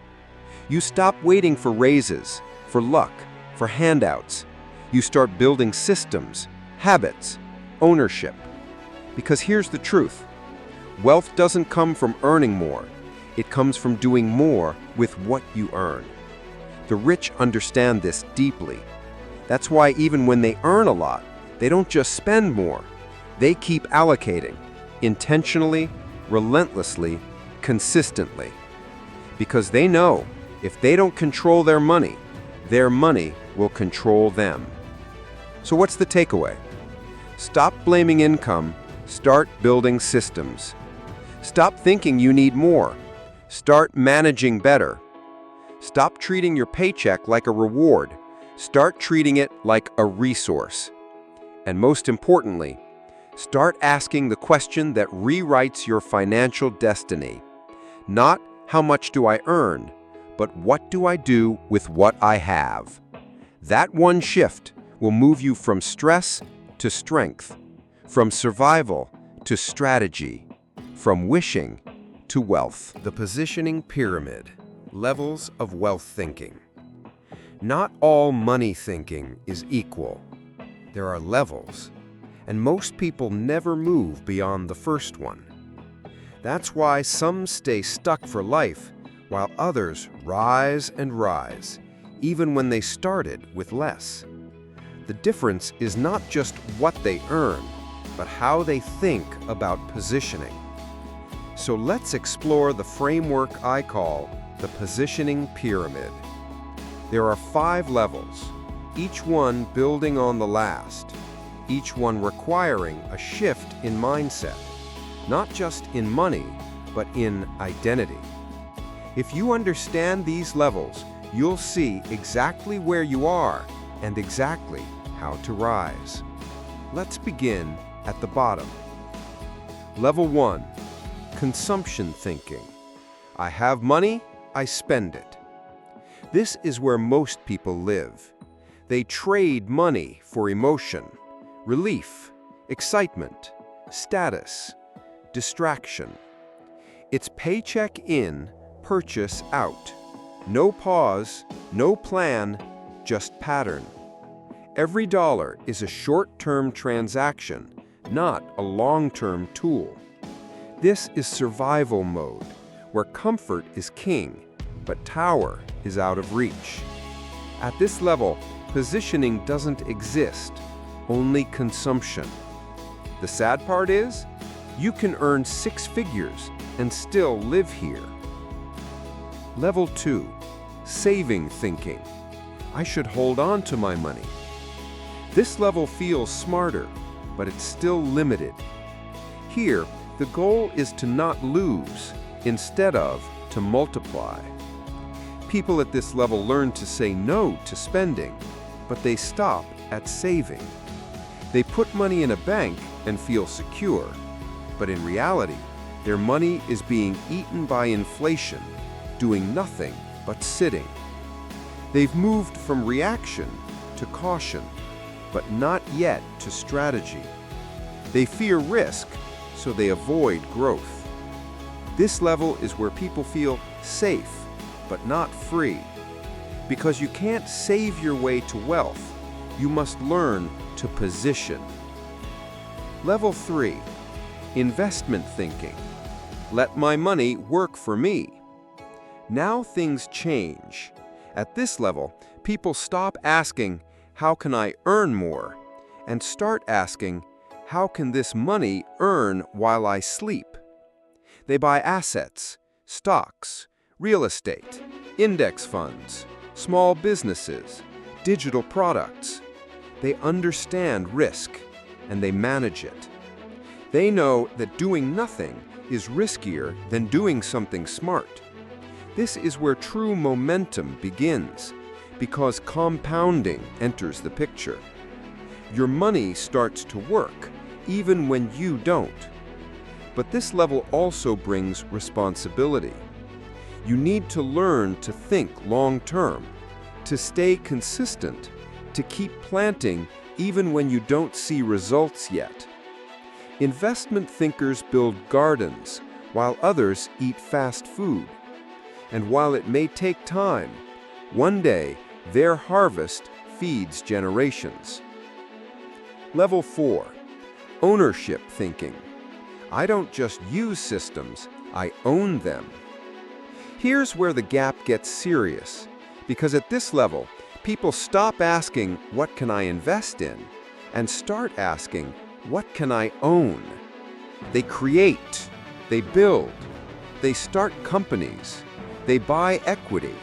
You stop waiting for raises, for luck, for handouts. You start building systems, habits, ownership. Because here's the truth. Wealth doesn't come from earning more. It comes from doing more with what you earn. The rich understand this deeply. That's why even when they earn a lot, they don't just spend more. They keep allocating, intentionally, relentlessly, consistently. Because they know if they don't control their money will control them. So what's the takeaway? Stop blaming income, start building systems. Stop thinking you need more. Start managing better. Stop treating your paycheck like a reward. Start treating it like a resource. And most importantly, start asking the question that rewrites your financial destiny. Not how much do I earn, but what do I do with what I have? That one shift will move you from stress to strength, from survival to strategy, from wishing to wealth. The positioning pyramid, levels of wealth thinking. Not all money thinking is equal. There are levels, and most people never move beyond the first one. That's why some stay stuck for life, while others rise and rise, even when they started with less. The difference is not just what they earn, but how they think about positioning. So let's explore the framework I call the positioning pyramid. There are 5 levels, each one building on the last, each one requiring a shift in mindset, not just in money, but in identity. If you understand these levels, you'll see exactly where you are and exactly how to rise. Let's begin at the bottom. Level 1, consumption thinking. I have money, I spend it. This is where most people live. They trade money for emotion, relief, excitement, status, distraction. It's paycheck in, purchase out. No pause, no plan, just pattern. Every dollar is a short-term transaction, not a long-term tool. This is survival mode, where comfort is king, but tower is out of reach. At this level, positioning doesn't exist, only consumption. The sad part is, you can earn 6 figures and still live here. Level 2, saving thinking. I should hold on to my money. This level feels smarter, but it's still limited. Here, the goal is to not lose, instead of to multiply. People at this level learn to say no to spending, but they stop at saving. They put money in a bank and feel secure, but in reality, their money is being eaten by inflation, doing nothing but sitting. They've moved from reaction to caution, but not yet to strategy. They fear risk, so they avoid growth. This level is where people feel safe, but not free. Because you can't save your way to wealth, you must learn to position. Level 3, investment thinking. Let my money work for me. Now things change. At this level, people stop asking, how can I earn more? And start asking, how can this money earn while I sleep? They buy assets, stocks, real estate, index funds, small businesses, digital products. They understand risk, and they manage it. They know that doing nothing is riskier than doing something smart. This is where true momentum begins, because compounding enters the picture. Your money starts to work, even when you don't. But this level also brings responsibility. You need to learn to think long-term, to stay consistent, to keep planting even when you don't see results yet. Investment thinkers build gardens, while others eat fast food. And while it may take time, one day their harvest feeds generations. Level 4, ownership thinking. I don't just use systems, I own them. Here's where the gap gets serious, Because at this level, people stop asking, what can I invest in? And start asking, what can I own? They create, they build, they start companies, they buy equity,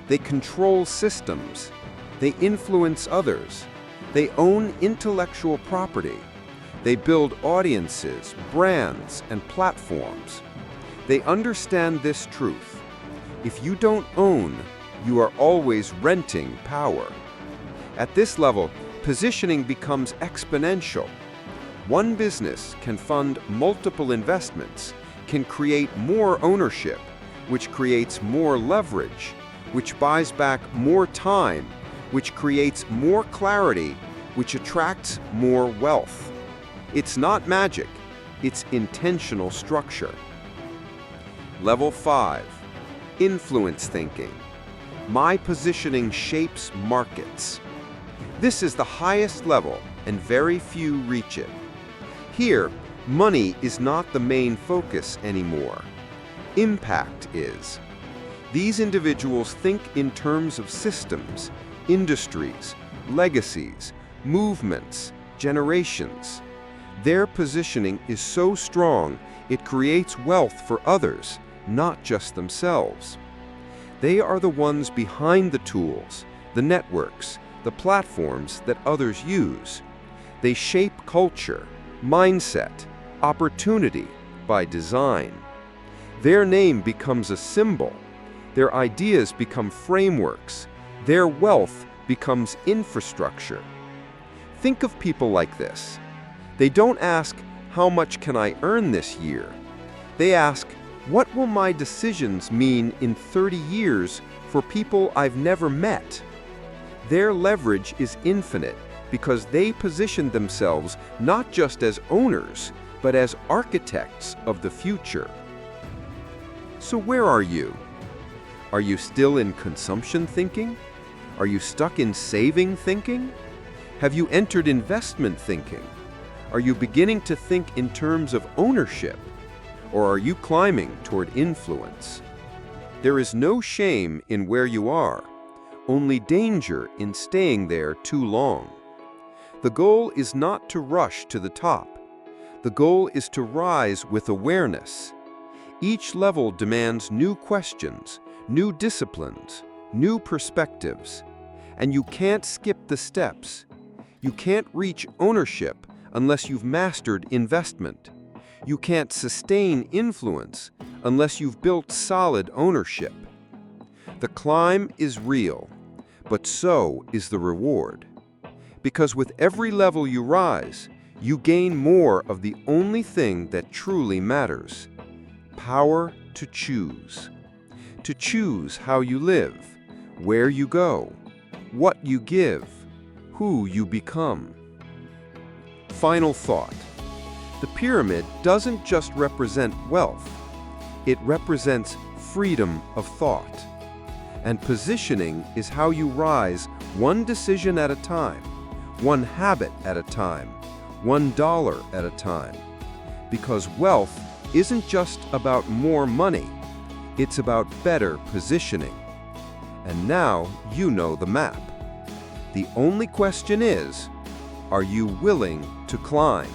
they control systems, they influence others, they own intellectual property, they build audiences, brands, and platforms. They understand this truth. If you don't own, you are always renting power. At this level, positioning becomes exponential. One business can fund multiple investments, can create more ownership, which creates more leverage, which buys back more time, which creates more clarity, which attracts more wealth. It's not magic, it's intentional structure. Level 5, influence thinking. My positioning shapes markets. This is the highest level, and very few reach it. Here, money is not the main focus anymore. Impact is. These individuals think in terms of systems, industries, legacies, movements, generations. Their positioning is so strong, it creates wealth for others, not just themselves. They are the ones behind the tools, the networks, the platforms that others use. They shape culture, mindset, opportunity by design. Their name becomes a symbol. Their ideas become frameworks. Their wealth becomes infrastructure. Think of people like this. They don't ask, how much can I earn this year? They ask, what will my decisions mean in 30 years for people I've never met? Their leverage is infinite because they position themselves not just as owners, but as architects of the future. So where are you? Are you still in consumption thinking? Are you stuck in saving thinking? Have you entered investment thinking? Are you beginning to think in terms of ownership? Or are you climbing toward influence? There is no shame in where you are, only danger in staying there too long. The goal is not to rush to the top. The goal is to rise with awareness. Each level demands new questions, new disciplines, new perspectives. And you can't skip the steps. You can't reach ownership unless you've mastered investment. You can't sustain influence unless you've built solid ownership. The climb is real, but so is the reward. Because with every level you rise, you gain more of the only thing that truly matters: power to choose. To choose how you live, where you go, what you give, who you become. Final thought. The pyramid doesn't just represent wealth. It represents freedom of thought. And positioning is how you rise one decision at a time, one habit at a time, $1 at a time. Because wealth isn't just about more money, it's about better positioning. And now you know the map. The only question is, are you willing to climb?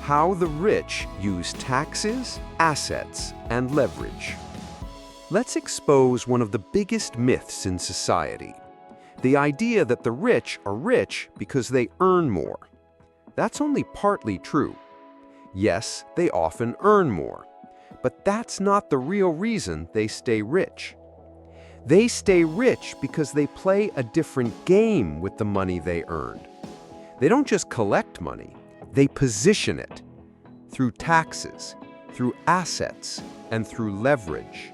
How the rich use taxes, assets, and leverage. Let's expose one of the biggest myths in society. The idea that the rich are rich because they earn more. That's only partly true. Yes, they often earn more, but that's not the real reason they stay rich. They stay rich because they play a different game with the money they earned. They don't just collect money, they position it through taxes, through assets, and through leverage.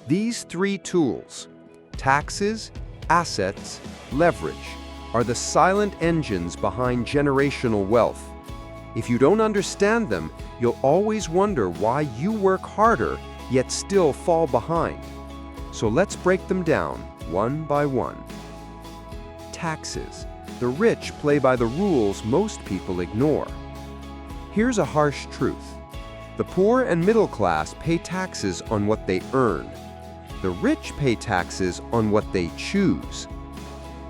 These three tools, taxes, assets, leverage, are the silent engines behind generational wealth. If you don't understand them, you'll always wonder why you work harder yet still fall behind. So let's break them down one by one. Taxes. The rich play by the rules most people ignore. Here's a harsh truth. The poor and middle class pay taxes on what they earn. The rich pay taxes on what they choose.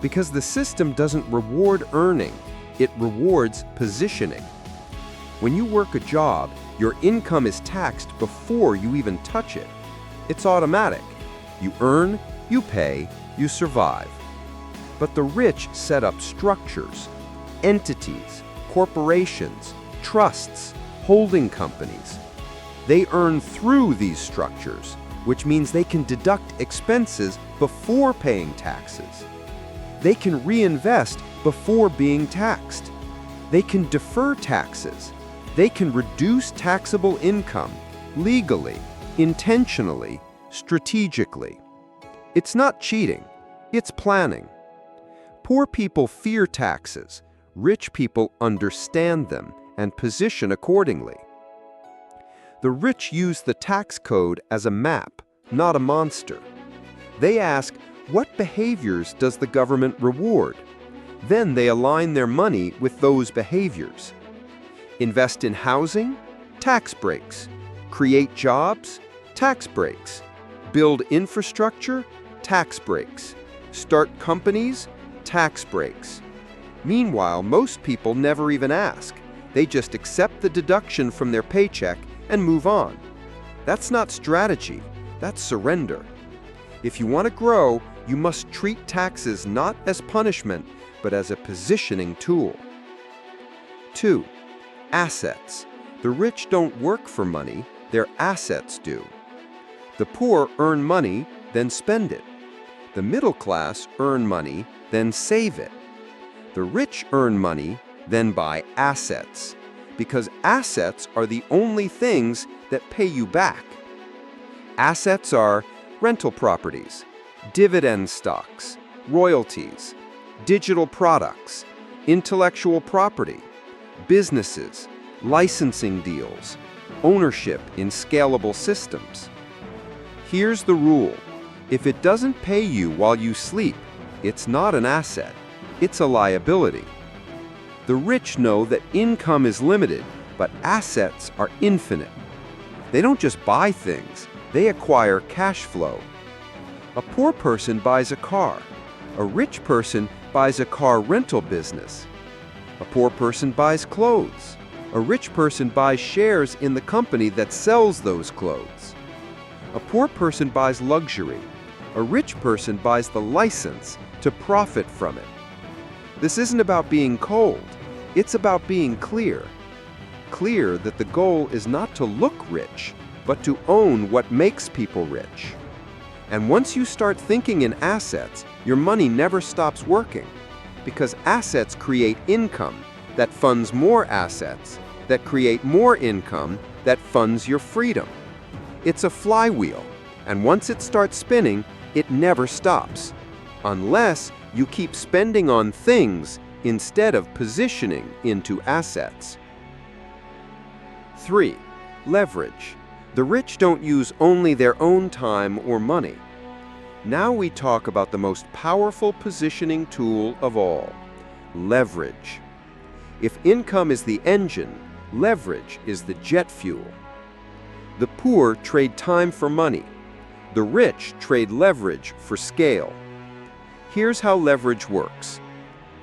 Because the system doesn't reward earning, it rewards positioning. When you work a job, your income is taxed before you even touch it. It's automatic. You earn, you pay, you survive. But the rich set up structures, entities, corporations, trusts, holding companies. They earn through these structures, which means they can deduct expenses before paying taxes. They can reinvest before being taxed. They can defer taxes. They can reduce taxable income legally, intentionally, strategically. It's not cheating, it's planning. Poor people fear taxes. Rich people understand them and position accordingly. The rich use the tax code as a map, not a monster. They ask, what behaviors does the government reward? Then they align their money with those behaviors. Invest in housing? Tax breaks. Create jobs? Tax breaks. Build infrastructure? Tax breaks. Start companies? Tax breaks. Meanwhile, most people never even ask. They just accept the deduction from their paycheck and move on. That's not strategy, that's surrender. If you want to grow, you must treat taxes not as punishment, but as a positioning tool. 2. Assets. The rich don't work for money, their assets do. The poor earn money, then spend it. The middle class earn money, then save it. The rich earn money, then buy assets, because assets are the only things that pay you back. Assets are rental properties, dividend stocks, royalties, digital products, intellectual property, businesses, licensing deals, ownership in scalable systems. Here's the rule. If it doesn't pay you while you sleep, it's not an asset. It's a liability. The rich know that income is limited, but assets are infinite. They don't just buy things, they acquire cash flow. A poor person buys a car. A rich person buys a car rental business. A poor person buys clothes. A rich person buys shares in the company that sells those clothes. A poor person buys luxury. A rich person buys the license to profit from it. This isn't about being cold. It's about being clear. Clear that the goal is not to look rich, but to own what makes people rich. And once you start thinking in assets, your money never stops working, because assets create income that funds more assets, that create more income that funds your freedom. It's a flywheel, and once it starts spinning, it never stops, unless you keep spending on things instead of positioning into assets. 3. Leverage. The rich don't use only their own time or money. Now we talk about the most powerful positioning tool of all, leverage. If income is the engine, leverage is the jet fuel. The poor trade time for money. The rich trade leverage for scale. Here's how leverage works.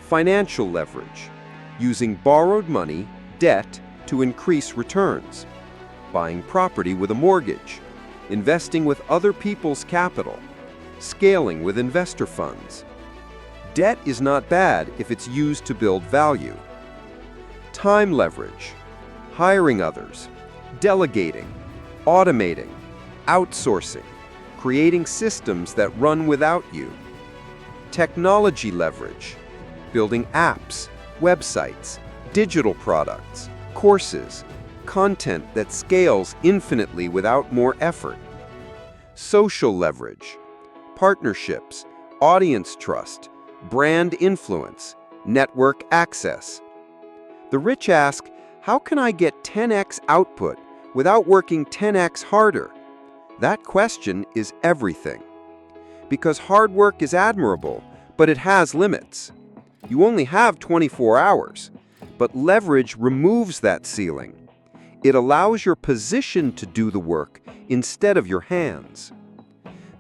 Financial leverage, using borrowed money, debt, to increase returns. Buying property with a mortgage. Investing with other people's capital. Scaling with investor funds. Debt is not bad if it's used to build value. Time leverage, hiring others, delegating, automating, outsourcing, creating systems that run without you. Technology leverage, building apps, websites, digital products, courses, content that scales infinitely without more effort. Social leverage, partnerships, audience trust, brand influence, network access. The rich ask, how can I get 10x output without working 10x harder? That question is everything. Because hard work is admirable, but it has limits. You only have 24 hours, but leverage removes that ceiling. It allows your position to do the work instead of your hands.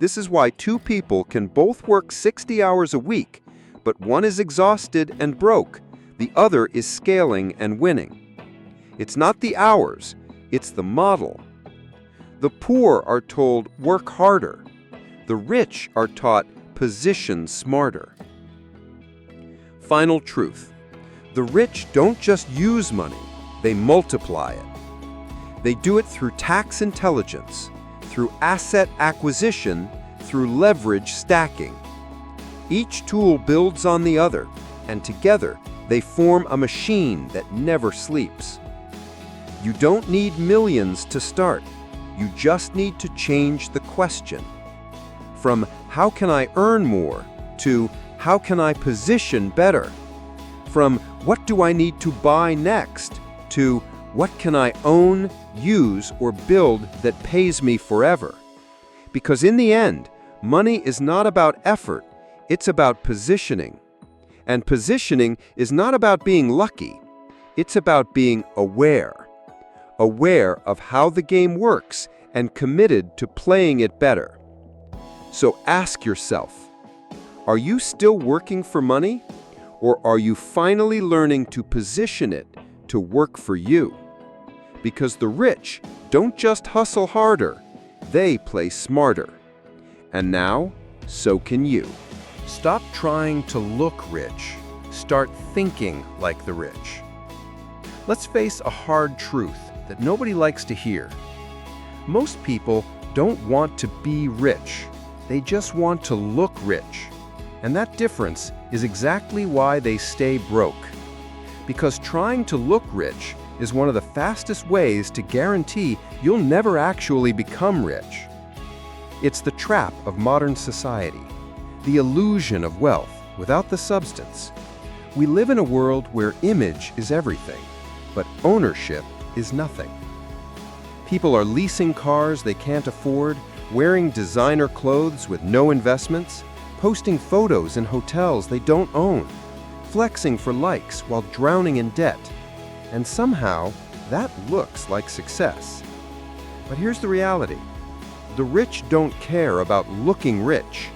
This is why two people can both work 60 hours a week, but one is exhausted and broke, the other is scaling and winning. It's not the hours, it's the model. The poor are told, work harder. The rich are taught, position smarter. Final truth. The rich don't just use money, they multiply it. They do it through tax intelligence, through asset acquisition, through leverage stacking. Each tool builds on the other, and together they form a machine that never sleeps. You don't need millions to start. You just need to change the question. From how can I earn more to how can I position better? From what do I need to buy next to what can I own, use, or build that pays me forever? Because in the end, money is not about effort, it's about positioning. And positioning is not about being lucky, it's about being aware. Aware of how the game works and committed to playing it better. So ask yourself, are you still working for money? Or are you finally learning to position it to work for you? Because the rich don't just hustle harder, they play smarter. And now, so can you. Stop trying to look rich. Start thinking like the rich. Let's face a hard truth that nobody likes to hear. Most people don't want to be rich. They just want to look rich. And that difference is exactly why they stay broke. Because trying to look rich is one of the fastest ways to guarantee you'll never actually become rich. It's the trap of modern society, the illusion of wealth without the substance. We live in a world where image is everything, but ownership is nothing. People are leasing cars they can't afford, wearing designer clothes with no investments, posting photos in hotels they don't own, flexing for likes while drowning in debt. And somehow, that looks like success. But here's the reality. The rich don't care about looking rich.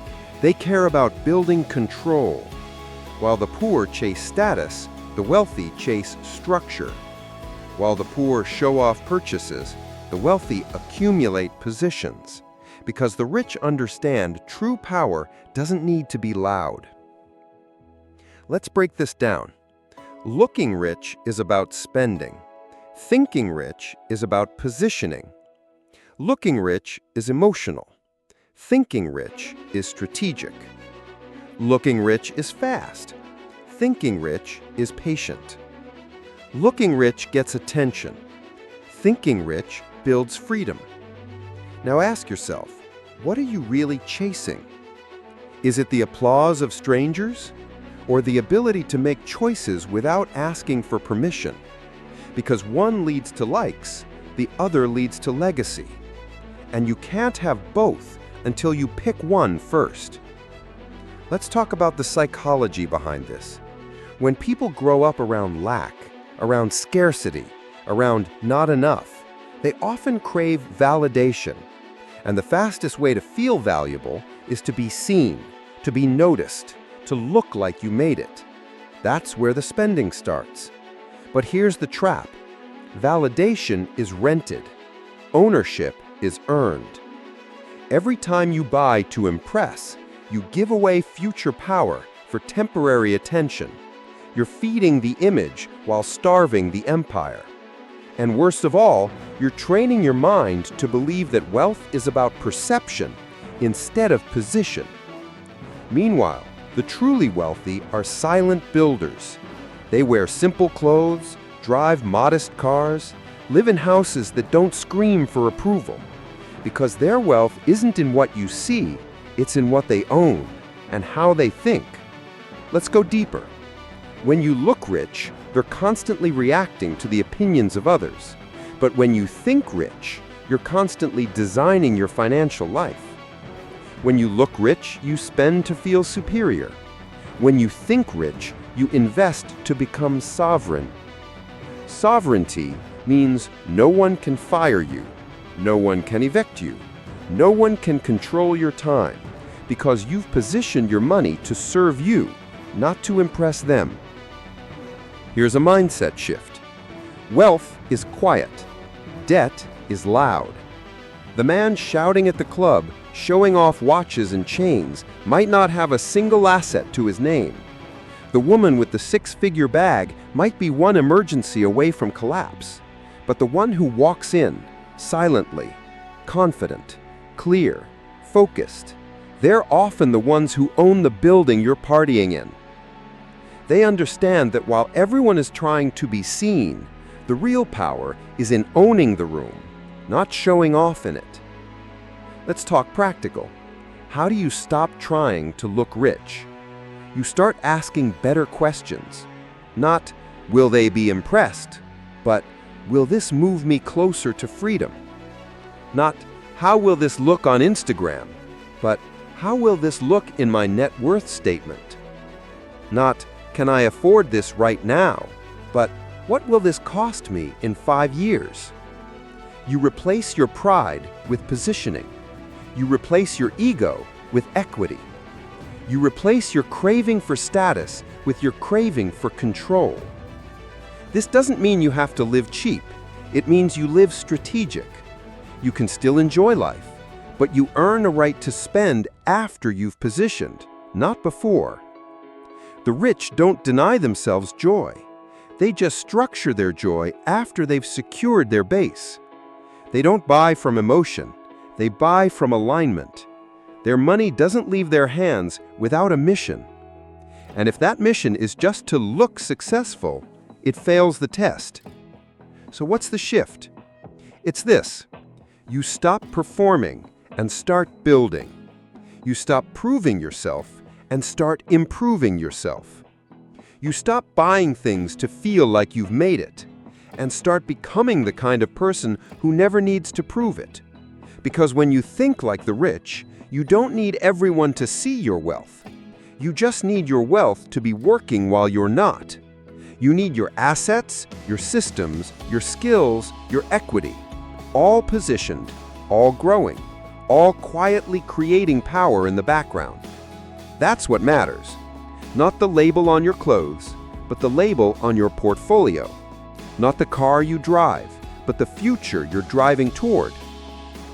They care about building control. While the poor chase status, the wealthy chase structure. While the poor show off purchases, the wealthy accumulate positions. Because the rich understand true power doesn't need to be loud. Let's break this down. Looking rich is about spending. Thinking rich is about positioning. Looking rich is emotional. Thinking rich is strategic. Looking rich is fast. Thinking rich is patient. Looking rich gets attention. Thinking rich builds freedom. Now ask yourself, what are you really chasing? Is it the applause of strangers? Or the ability to make choices without asking for permission? Because one leads to likes, the other leads to legacy. And you can't have both until you pick one first. Let's talk about the psychology behind this. When people grow up around lack, around scarcity, around not enough, they often crave validation. And the fastest way to feel valuable is to be seen, to be noticed, to look like you made it. That's where the spending starts. But here's the trap. Validation is rented. Ownership is earned. Every time you buy to impress, you give away future power for temporary attention. You're feeding the image while starving the empire. And worst of all, you're training your mind to believe that wealth is about perception instead of position. Meanwhile, the truly wealthy are silent builders. They wear simple clothes, drive modest cars, live in houses that don't scream for approval. Because their wealth isn't in what you see, it's in what they own and how they think. Let's go deeper. When you look rich, you're constantly reacting to the opinions of others. But when you think rich, you're constantly designing your financial life. When you look rich, you spend to feel superior. When you think rich, you invest to become sovereign. Sovereignty means no one can fire you, no one can evict you, No one can control your time because you've positioned your money to serve you, not to impress them. Here's a mindset shift. Wealth is quiet. Debt is loud. The man shouting at the club, showing off watches and chains, might not have a single asset to his name. The woman with the six-figure bag might be one emergency away from collapse. But the one who walks in, silently, confident, clear, focused, they're often the ones who own the building you're partying in. They understand that while everyone is trying to be seen, the real power is in owning the room, not showing off in it. Let's talk practical. How do you stop trying to look rich? You start asking better questions. Not, will they be impressed? But, will this move me closer to freedom? Not, how will this look on Instagram? But, how will this look in my net worth statement? Not, can I afford this right now? But, what will this cost me in 5 years? You replace your pride with positioning. You replace your ego with equity. You replace your craving for status with your craving for control. This doesn't mean you have to live cheap. It means you live strategic. You can still enjoy life, but you earn a right to spend after you've positioned, not before. The rich don't deny themselves joy. They just structure their joy after they've secured their base. They don't buy from emotion. They buy from alignment. Their money doesn't leave their hands without a mission. And if that mission is just to look successful, it fails the test. So what's the shift? It's this. You stop performing and start building. You stop proving yourself and start improving yourself. You stop buying things to feel like you've made it and start becoming the kind of person who never needs to prove it. Because when you think like the rich, you don't need everyone to see your wealth. You just need your wealth to be working while you're not. You need your assets, your systems, your skills, your equity, all positioned, all growing, all quietly creating power in the background. That's what matters. Not the label on your clothes, but the label on your portfolio. Not the car you drive, but the future you're driving toward.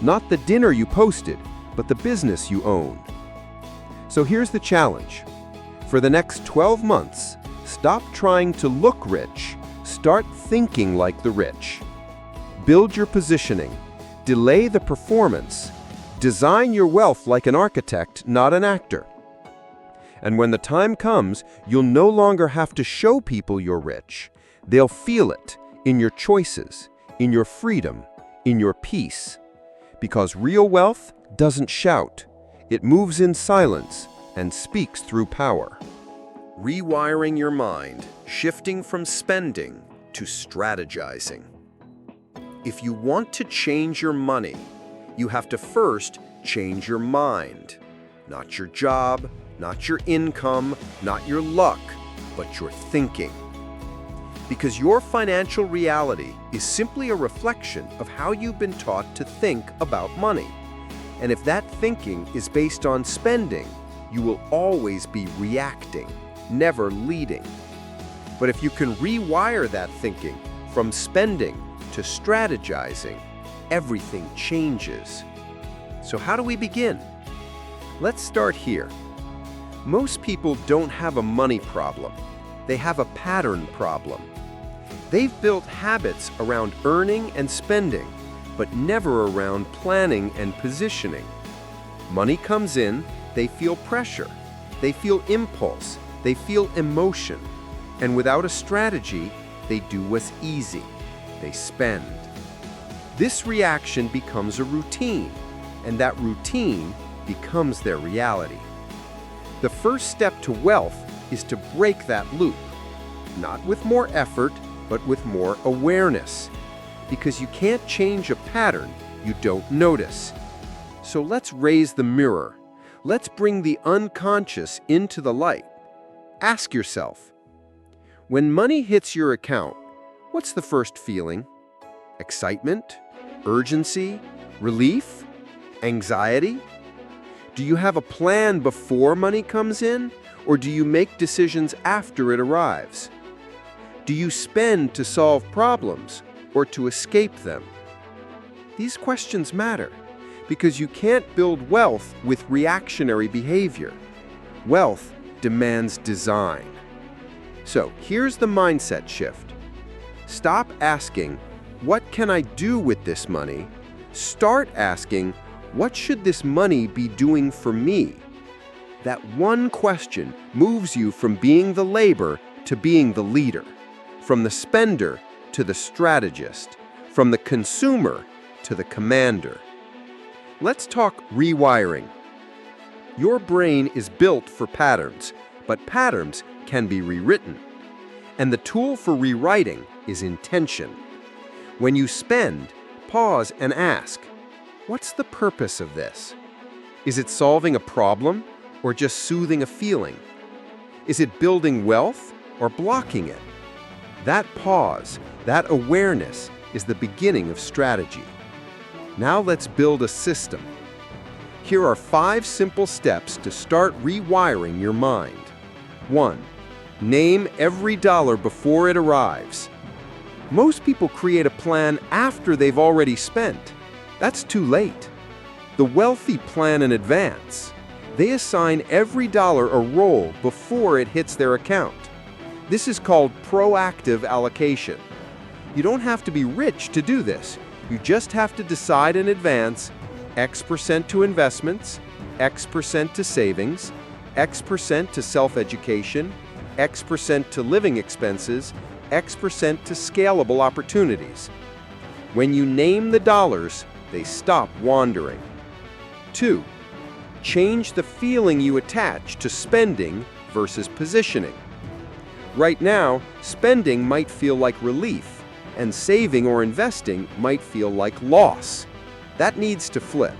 Not the dinner you posted, but the business you own. So here's the challenge. For the next 12 months, stop trying to look rich. Start thinking like the rich. Build your positioning. Delay the performance. Design your wealth like an architect, not an actor. And when the time comes, you'll no longer have to show people you're rich. They'll feel it in your choices, in your freedom, in your peace. Because real wealth doesn't shout. It moves in silence and speaks through power. Rewiring your mind, shifting from spending to strategizing. If you want to change your money, you have to first change your mind. Not your job, not your income, not your luck, but your thinking. Because your financial reality is simply a reflection of how you've been taught to think about money. And if that thinking is based on spending, you will always be reacting, never leading. But if you can rewire that thinking from spending to strategizing, everything changes. So how do we begin? Let's start here. Most people don't have a money problem. They have a pattern problem. They've built habits around earning and spending, but never around planning and positioning. Money comes in, they feel pressure, they feel impulse, they feel emotion, and without a strategy, they do what's easy. They spend. This reaction becomes a routine, and that routine becomes their reality. The first step to wealth is to break that loop, not with more effort, but with more awareness. Because you can't change a pattern you don't notice. So let's raise the mirror. Let's bring the unconscious into the light. Ask yourself, when money hits your account, what's the first feeling? Excitement? Urgency? Relief? Anxiety? Do you have a plan before money comes in, or do you make decisions after it arrives? Do you spend to solve problems or to escape them? These questions matter because you can't build wealth with reactionary behavior. Wealth demands design. So here's the mindset shift. Stop asking, what can I do with this money? Start asking, what should this money be doing for me? That one question moves you from being the labor to being the leader, from the spender to the strategist, from the consumer to the commander. Let's talk rewiring. Your brain is built for patterns, but patterns can be rewritten. And the tool for rewriting is intention. When you spend, pause and ask, what's the purpose of this? Is it solving a problem or just soothing a feeling? Is it building wealth or blocking it? That pause, that awareness, is the beginning of strategy. Now let's build a system. Here are 5 simple steps to start rewiring your mind. 1. Name every dollar before it arrives. Most people create a plan after they've already spent. That's too late. The wealthy plan in advance. They assign every dollar a role before it hits their account. This is called proactive allocation. You don't have to be rich to do this. You just have to decide in advance X% to investments, X% to savings, X% to self-education, X% to living expenses, X% to scalable opportunities. When you name the dollars, they stop wandering. 2. Change the feeling you attach to spending versus positioning. Right now, spending might feel like relief, and saving or investing might feel like loss. That needs to flip.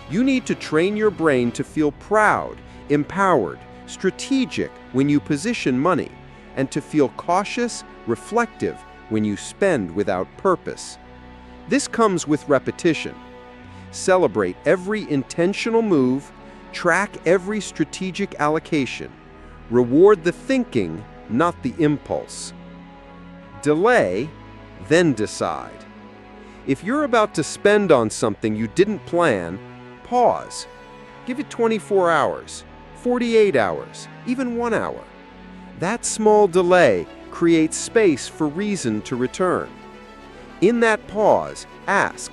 You need to train your brain to feel proud, empowered, strategic when you position money, and to feel cautious, reflective when you spend without purpose. This comes with repetition. Celebrate every intentional move, track every strategic allocation. Reward the thinking, not the impulse. Delay, then decide. If you're about to spend on something you didn't plan, pause. Give it 24 hours, 48 hours, even 1 hour. That small delay creates space for reason to return. In that pause, ask,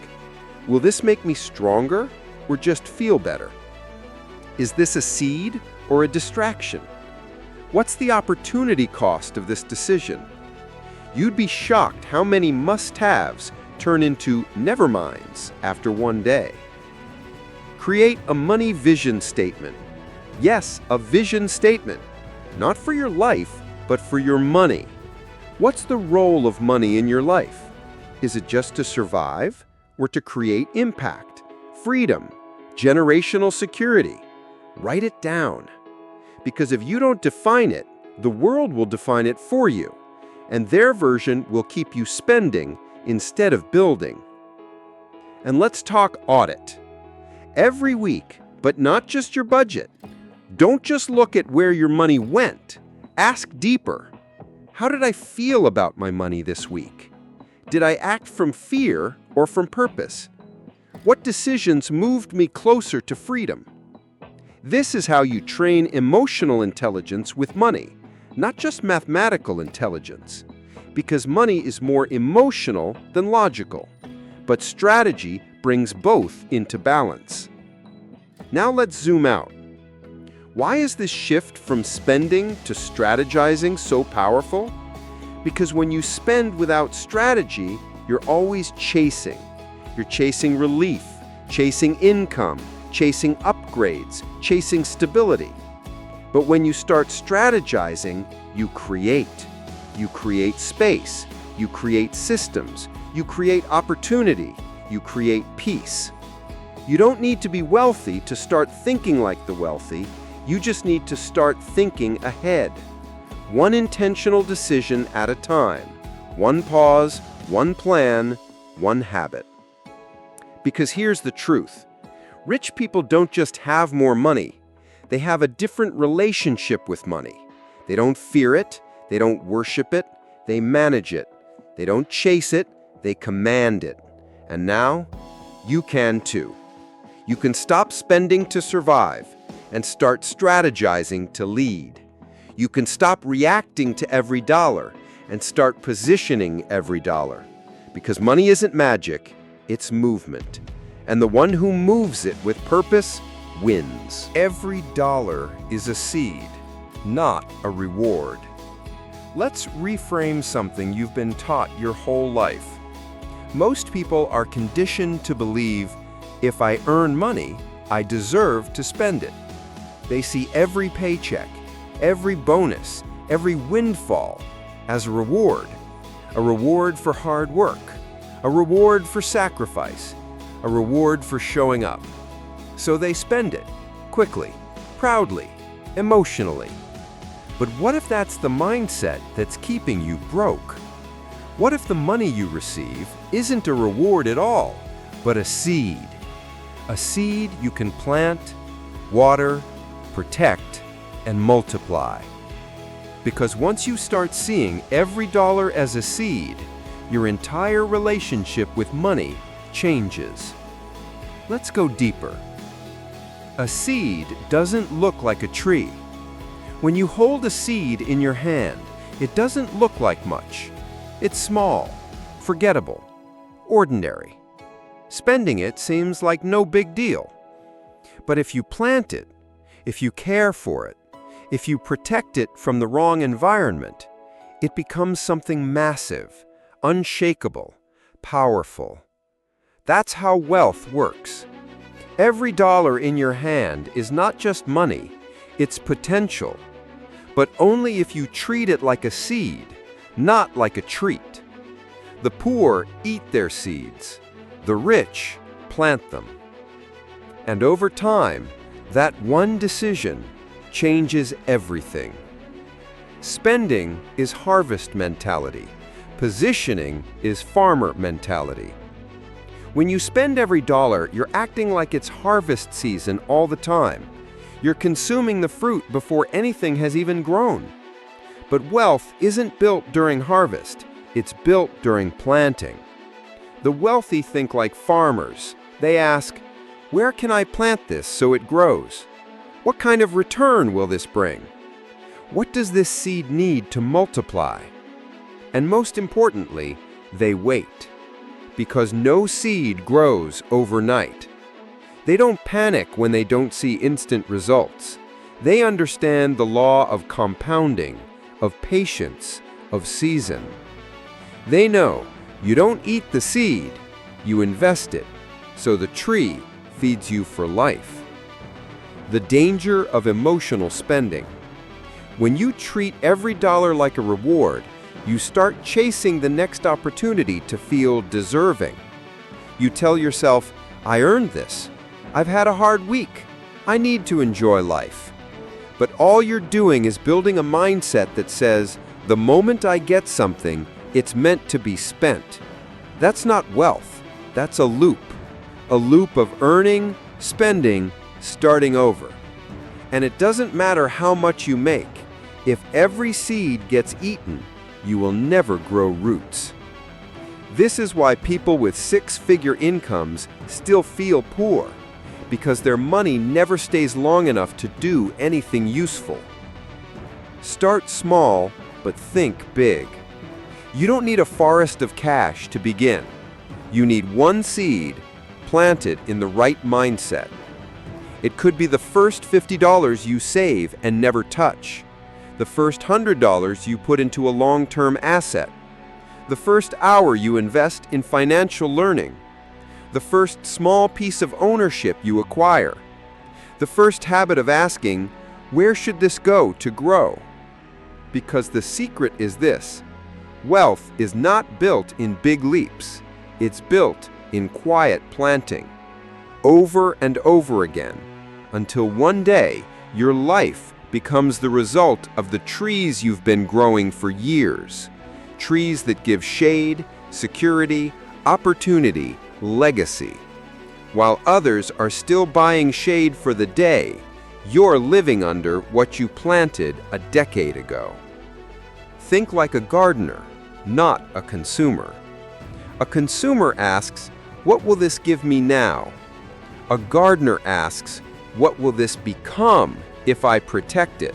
will this make me stronger or just feel better? Is this a seed or a distraction? What's the opportunity cost of this decision? You'd be shocked how many must-haves turn into never-minds after one day. Create a money vision statement. Yes, a vision statement. Not for your life, but for your money. What's the role of money in your life? Is it just to survive or to create impact, freedom, generational security? Write it down. Because if you don't define it, the world will define it for you, and their version will keep you spending instead of building. And let's talk audit. Every week, but not just your budget. Don't just look at where your money went. Ask deeper. How did I feel about my money this week? Did I act from fear or from purpose? What decisions moved me closer to freedom? This is how you train emotional intelligence with money, not just mathematical intelligence, because money is more emotional than logical. But strategy brings both into balance. Now let's zoom out. Why is this shift from spending to strategizing so powerful? Because when you spend without strategy, you're always chasing. You're chasing relief, chasing income, chasing upgrades, chasing stability. But when you start strategizing, you create. You create space. You create systems. You create opportunity. You create peace. You don't need to be wealthy to start thinking like the wealthy. You just need to start thinking ahead. One intentional decision at a time. One pause, one plan, one habit. Because here's the truth. Rich people don't just have more money. They have a different relationship with money. They don't fear it. They don't worship it. They manage it. They don't chase it. They command it. And now, you can too. You can stop spending to survive and start strategizing to lead. You can stop reacting to every dollar and start positioning every dollar. Because money isn't magic, it's movement. And the one who moves it with purpose wins. Every dollar is a seed, not a reward. Let's reframe something you've been taught your whole life. Most people are conditioned to believe, if I earn money, I deserve to spend it. They see every paycheck, every bonus, every windfall as a reward for hard work, a reward for sacrifice, a reward for showing up. So they spend it, quickly, proudly, emotionally. But what if that's the mindset that's keeping you broke? What if the money you receive isn't a reward at all, but a seed? A seed you can plant, water, protect, and multiply. Because once you start seeing every dollar as a seed, your entire relationship with money changes. Let's go deeper. A seed doesn't look like a tree. When you hold a seed in your hand, it doesn't look like much. It's small, forgettable, ordinary. Spending it seems like no big deal. But if you plant it, if you care for it, if you protect it from the wrong environment, it becomes something massive, unshakable, powerful. That's how wealth works. Every dollar in your hand is not just money, it's potential. But only if you treat it like a seed, not like a treat. The poor eat their seeds. The rich plant them. And over time, that one decision changes everything. Spending is harvest mentality. Positioning is farmer mentality. When you spend every dollar, you're acting like it's harvest season all the time. You're consuming the fruit before anything has even grown. But wealth isn't built during harvest, it's built during planting. The wealthy think like farmers. They ask, where can I plant this so it grows? What kind of return will this bring? What does this seed need to multiply? And most importantly, they wait. Because no seed grows overnight. They don't panic when they don't see instant results. They understand the law of compounding, of patience, of season. They know you don't eat the seed, you invest it, so the tree feeds you for life. The danger of emotional spending. When you treat every dollar like a reward, you start chasing the next opportunity to feel deserving. You tell yourself, I earned this. I've had a hard week. I need to enjoy life. But all you're doing is building a mindset that says, the moment I get something, it's meant to be spent. That's not wealth. That's a loop of earning, spending, starting over. And it doesn't matter how much you make. If every seed gets eaten, you will never grow roots. This is why people with six-figure incomes still feel poor, because their money never stays long enough to do anything useful. Start small, but think big. You don't need a forest of cash to begin. You need one seed planted in the right mindset. It could be the first $50 you save and never touch, the first $100 you put into a long-term asset, the first hour you invest in financial learning, the first small piece of ownership you acquire, the first habit of asking, where should this go to grow? Because the secret is this: wealth is not built in big leaps. It's built in quiet planting, over and over again, until one day your life becomes the result of the trees you've been growing for years. Trees that give shade, security, opportunity, legacy. While others are still buying shade for the day, you're living under what you planted a decade ago. Think like a gardener, not a consumer. A consumer asks, "What will this give me now?" A gardener asks, "What will this become if I protect it?"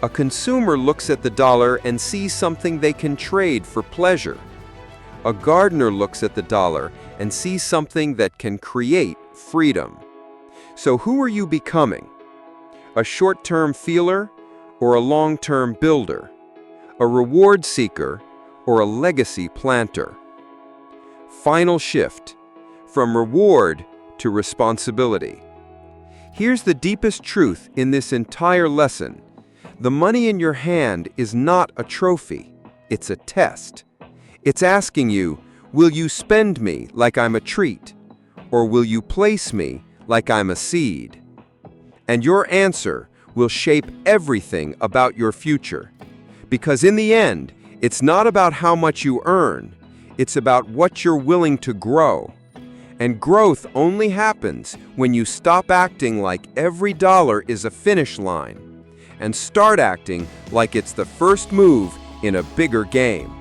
A consumer looks at the dollar and sees something they can trade for pleasure. A gardener looks at the dollar and sees something that can create freedom. So who are you becoming? A short-term feeler or a long-term builder? A reward seeker or a legacy planter? Final shift, from reward to responsibility. Here's the deepest truth in this entire lesson. The money in your hand is not a trophy, it's a test. It's asking you, will you spend me like I'm a treat? Or will you place me like I'm a seed? And your answer will shape everything about your future. Because in the end, it's not about how much you earn, it's about what you're willing to grow. And growth only happens when you stop acting like every dollar is a finish line and start acting like it's the first move in a bigger game.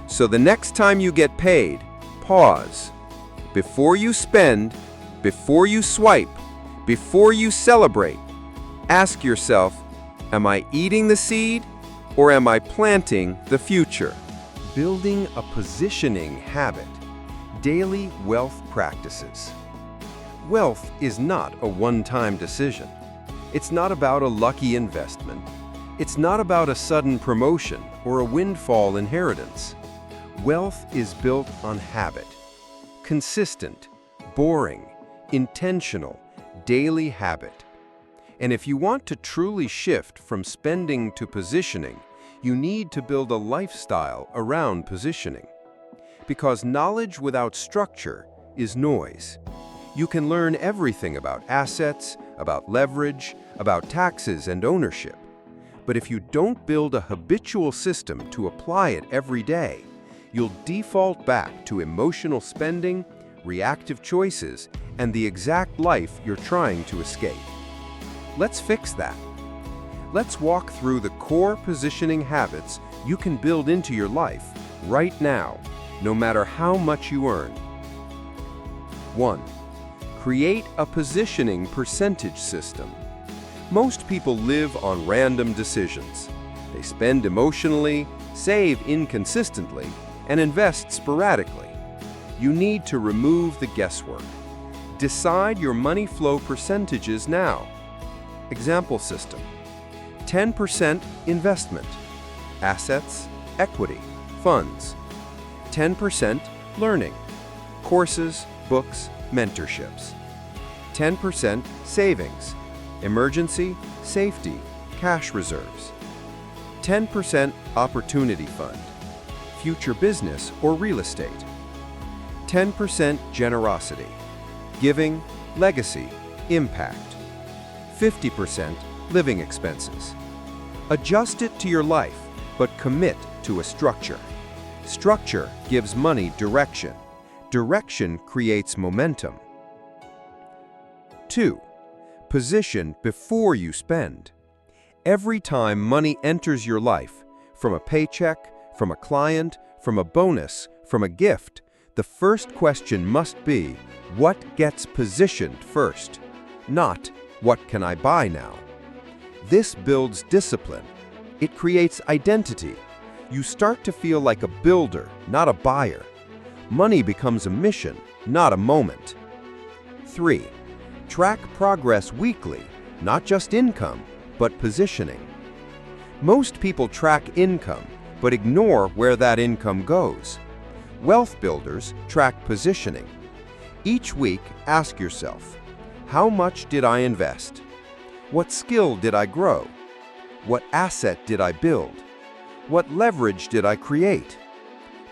So the next time you get paid, pause. Before you spend, before you swipe, before you celebrate, ask yourself, am I eating the seed or am I planting the future? Building a positioning habit. Daily wealth practices. Wealth is not a one-time decision. It's not about a lucky investment. It's not about a sudden promotion or a windfall inheritance. Wealth is built on habit. Consistent, boring, intentional, daily habit. And if you want to truly shift from spending to positioning, you need to build a lifestyle around positioning. Because knowledge without structure is noise. You can learn everything about assets, about leverage, about taxes and ownership. But if you don't build a habitual system to apply it every day, you'll default back to emotional spending, reactive choices, and the exact life you're trying to escape. Let's fix that. Let's walk through the core positioning habits you can build into your life right now, no matter how much you earn. 1. Create a positioning percentage system. Most people live on random decisions. They spend emotionally, save inconsistently, and invest sporadically. You need to remove the guesswork. Decide your money flow percentages now. Example system. 10% investment, assets, equity, funds. 10% learning, courses, books, mentorships. 10% savings, emergency, safety, cash reserves. 10% opportunity fund, future business or real estate. 10% generosity, giving, legacy, impact. 50% living expenses. Adjust it to your life, but commit to a structure. Structure gives money direction. Direction creates momentum. 2. Position before you spend. Every time money enters your life, from a paycheck, from a client, from a bonus, from a gift, the first question must be, what gets positioned first? Not, what can I buy now? This builds discipline. It creates identity. You start to feel like a builder, not a buyer. Money becomes a mission, not a moment. 3. Track progress weekly, not just income, but positioning. Most people track income, but ignore where that income goes. Wealth builders track positioning. Each week, ask yourself, how much did I invest? What skill did I grow? What asset did I build? What leverage did I create?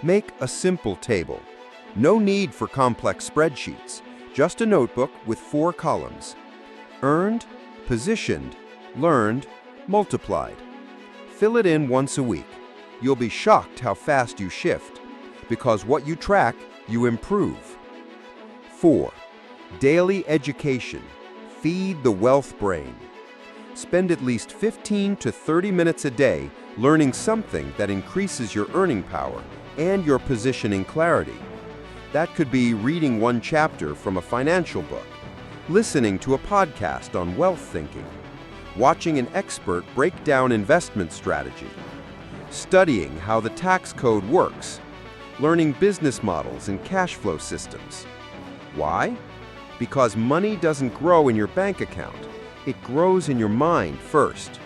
Make a simple table. No need for complex spreadsheets, just a notebook with 4 columns. Earned, positioned, learned, multiplied. Fill it in once a week. You'll be shocked how fast you shift, because what you track, you improve. 4. Daily education. Feed the wealth brain. Spend at least 15 to 30 minutes a day learning something that increases your earning power and your positioning clarity. That could be reading one chapter from a financial book, listening to a podcast on wealth thinking, watching an expert break down investment strategy, studying how the tax code works, learning business models and cash flow systems. Why? Because money doesn't grow in your bank account. It grows in your mind first.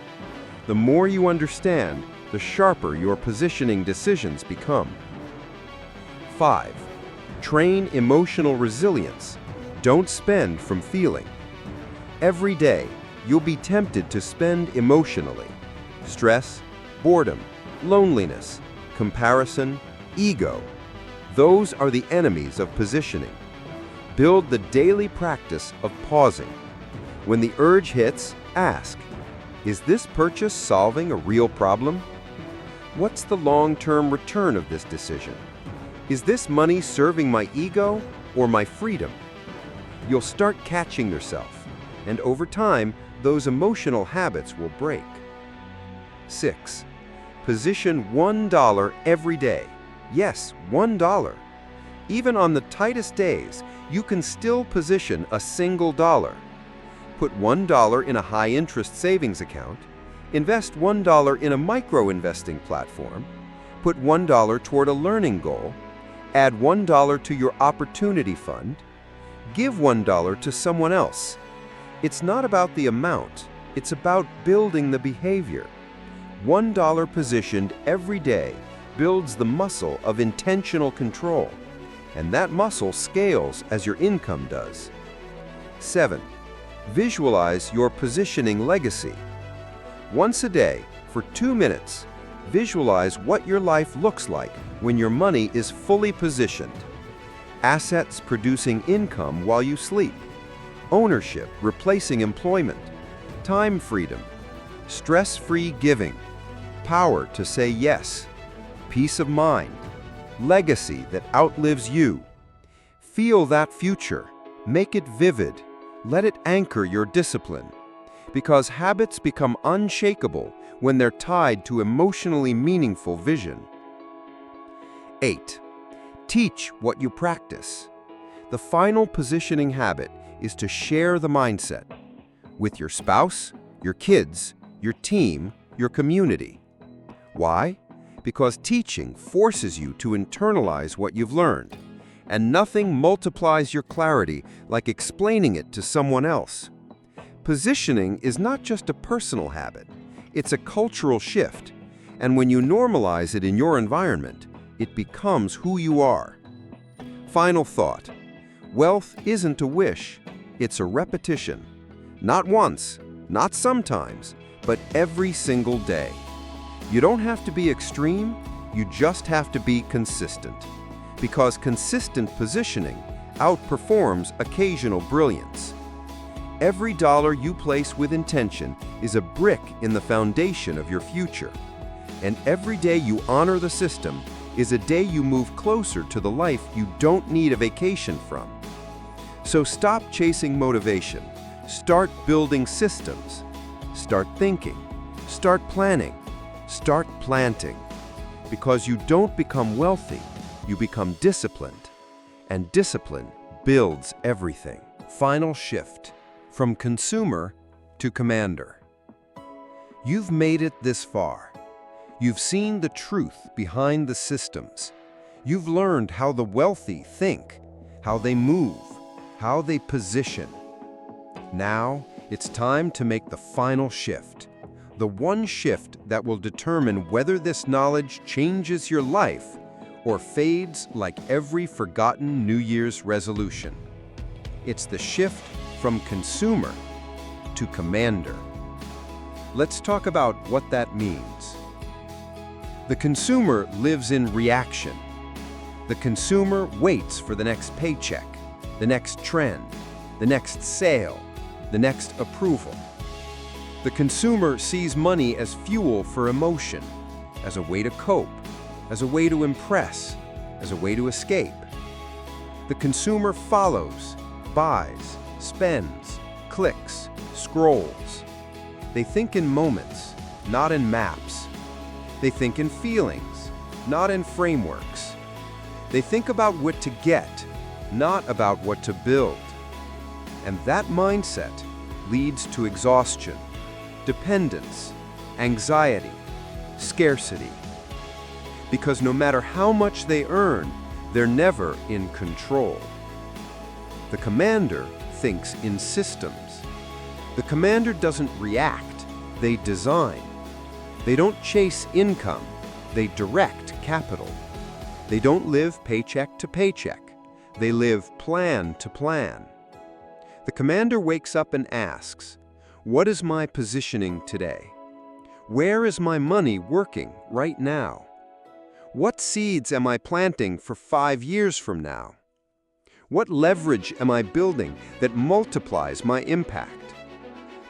The more you understand, the sharper your positioning decisions become. 5. Train emotional resilience. Don't spend from feeling. Every day, you'll be tempted to spend emotionally. Stress, boredom, loneliness, comparison, ego. Those are the enemies of positioning. Build the daily practice of pausing. When the urge hits, ask, is this purchase solving a real problem? What's the long-term return of this decision? Is this money serving my ego or my freedom? You'll start catching yourself, and over time, those emotional habits will break. 6. Position $1 every day. Yes, $1. Even on the tightest days, you can still position a single dollar. Put $1 in a high-interest savings account, invest $1 in a micro-investing platform, put $1 toward a learning goal, add $1 to your opportunity fund, give $1 to someone else. It's not about the amount, it's about building the behavior. $1 positioned every day builds the muscle of intentional control, and that muscle scales as your income does. 7. Visualize your positioning legacy. Once a day, for 2 minutes, visualize what your life looks like when your money is fully positioned. Assets producing income while you sleep. Ownership replacing employment. Time freedom. Stress-free giving. Power to say yes. Peace of mind. Legacy that outlives you. Feel that future. Make it vivid. Let it anchor your discipline. Because habits become unshakable when they're tied to emotionally meaningful vision. 8. Teach what you practice. The final positioning habit is to share the mindset with your spouse, your kids, your team, your community. Why? Because teaching forces you to internalize what you've learned, and nothing multiplies your clarity like explaining it to someone else. Positioning is not just a personal habit, it's a cultural shift, and when you normalize it in your environment, it becomes who you are. Final thought. Wealth isn't a wish, it's a repetition. Not once, not sometimes, but every single day. You don't have to be extreme, you just have to be consistent. Because consistent positioning outperforms occasional brilliance. Every dollar you place with intention is a brick in the foundation of your future. And every day you honor the system is a day you move closer to the life you don't need a vacation from. So stop chasing motivation. Start building systems. Start thinking. Start planning. Start planting. Because you don't become wealthy, you become disciplined. And discipline builds everything. Final shift. From consumer to commander. You've made it this far. You've seen the truth behind the systems. You've learned how the wealthy think, how they move, how they position. Now, it's time to make the final shift. The one shift that will determine whether this knowledge changes your life or fades like every forgotten New Year's resolution. It's the shift from consumer to commander. Let's talk about what that means. The consumer lives in reaction. The consumer waits for the next paycheck, the next trend, the next sale, the next approval. The consumer sees money as fuel for emotion, as a way to cope, as a way to impress, as a way to escape. The consumer follows, buys, spends, clicks, scrolls. They think in moments, not in maps. They think in feelings, not in frameworks. They think about what to get, not about what to build. And that mindset leads to exhaustion, dependence, anxiety, scarcity. Because no matter how much they earn, they're never in control. The commander thinks in systems. The commander doesn't react, they design. They don't chase income, they direct capital. They don't live paycheck to paycheck, they live plan to plan. The commander wakes up and asks, what is my positioning today? Where is my money working right now? What seeds am I planting for 5 years from now? What leverage am I building that multiplies my impact?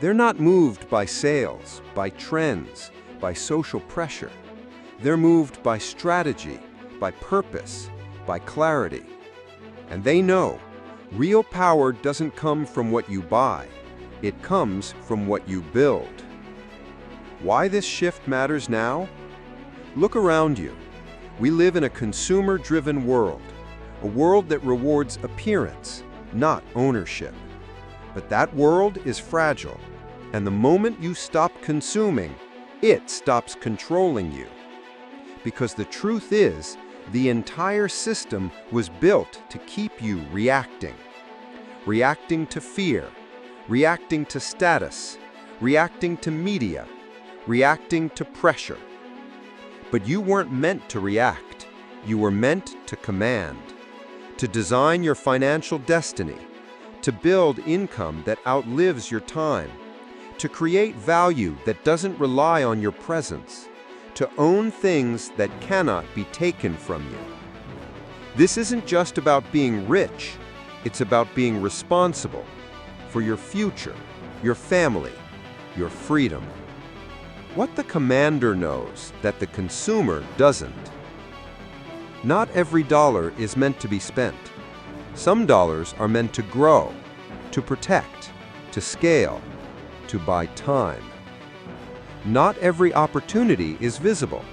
They're not moved by sales, by trends, by social pressure. They're moved by strategy, by purpose, by clarity. And they know real power doesn't come from what you buy. It comes from what you build. Why this shift matters now? Look around you. We live in a consumer-driven world, a world that rewards appearance, not ownership. But that world is fragile, and the moment you stop consuming, it stops controlling you. Because the truth is, the entire system was built to keep you reacting. Reacting to fear, reacting to status, reacting to media, reacting to pressure. But you weren't meant to react. You were meant to command, to design your financial destiny, to build income that outlives your time, to create value that doesn't rely on your presence, to own things that cannot be taken from you. This isn't just about being rich, it's about being responsible for your future, your family, your freedom. What the commander knows that the consumer doesn't. Not every dollar is meant to be spent. Some dollars are meant to grow, to protect, to scale, to buy time. Not every opportunity is visible.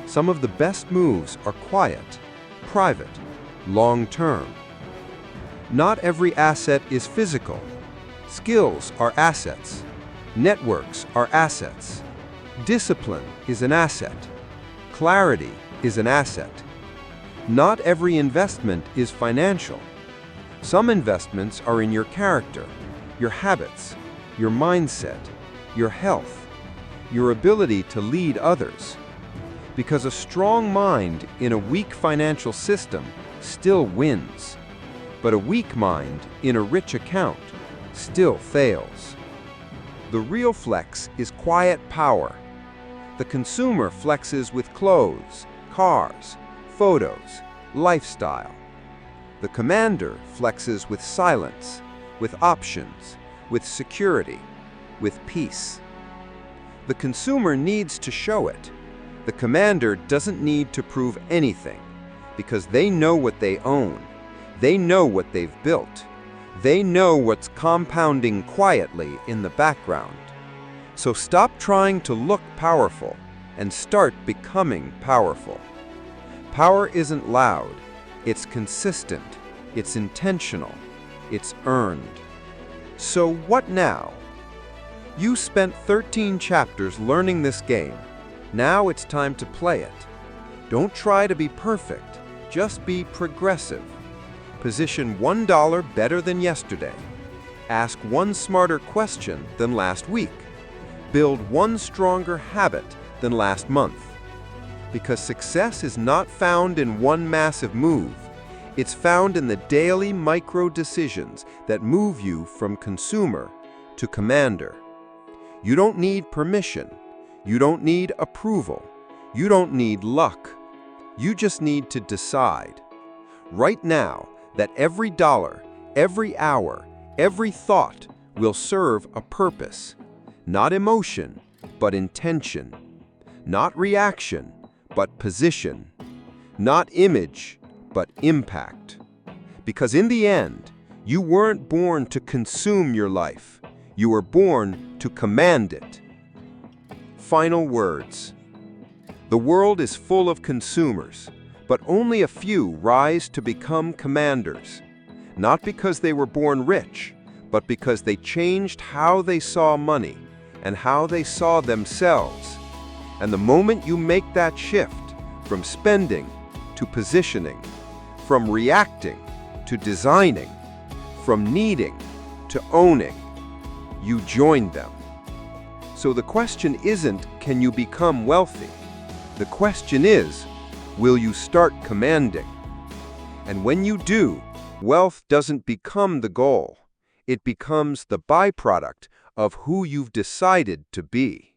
Some of the best moves are quiet, private, long-term. Not every asset is physical. Skills are assets. Networks are assets. Discipline is an asset. Clarity is an asset. Not every investment is financial. Some investments are in your character, your habits, your mindset, your health, your ability to lead others. Because a strong mind in a weak financial system still wins, but a weak mind in a rich account still fails. The real flex is quiet power. The consumer flexes with clothes, cars, photos, lifestyle. The commander flexes with silence, with options, with security, with peace. The consumer needs to show it. The commander doesn't need to prove anything because they know what they own. They know what they've built. They know what's compounding quietly in the background. So stop trying to look powerful and start becoming powerful. Power isn't loud. It's consistent. It's intentional. It's earned. So what now? You spent 13 chapters learning this game. Now it's time to play it. Don't try to be perfect. Just be progressive. Position $1 better than yesterday. Ask one smarter question than last week. Build one stronger habit than last month. Because success is not found in one massive move. It's found in the daily micro decisions that move you from consumer to commander. You don't need permission. You don't need approval. You don't need luck. You just need to decide right now that every dollar, every hour, every thought will serve a purpose. Not emotion, but intention. Not reaction, but position. Not image, but impact. Because in the end, You weren't born to consume your life. You were born to command it. Final words. The world is full of consumers, but only a few rise to become commanders. Not because they were born rich, but because they changed how they saw money and how they saw themselves. And the moment you make that shift from spending to positioning, from reacting to designing, from needing to owning, you join them. So the question isn't, can you become wealthy? The question is, will you start commanding? And when you do, wealth doesn't become the goal. It becomes the byproduct of who you've decided to be.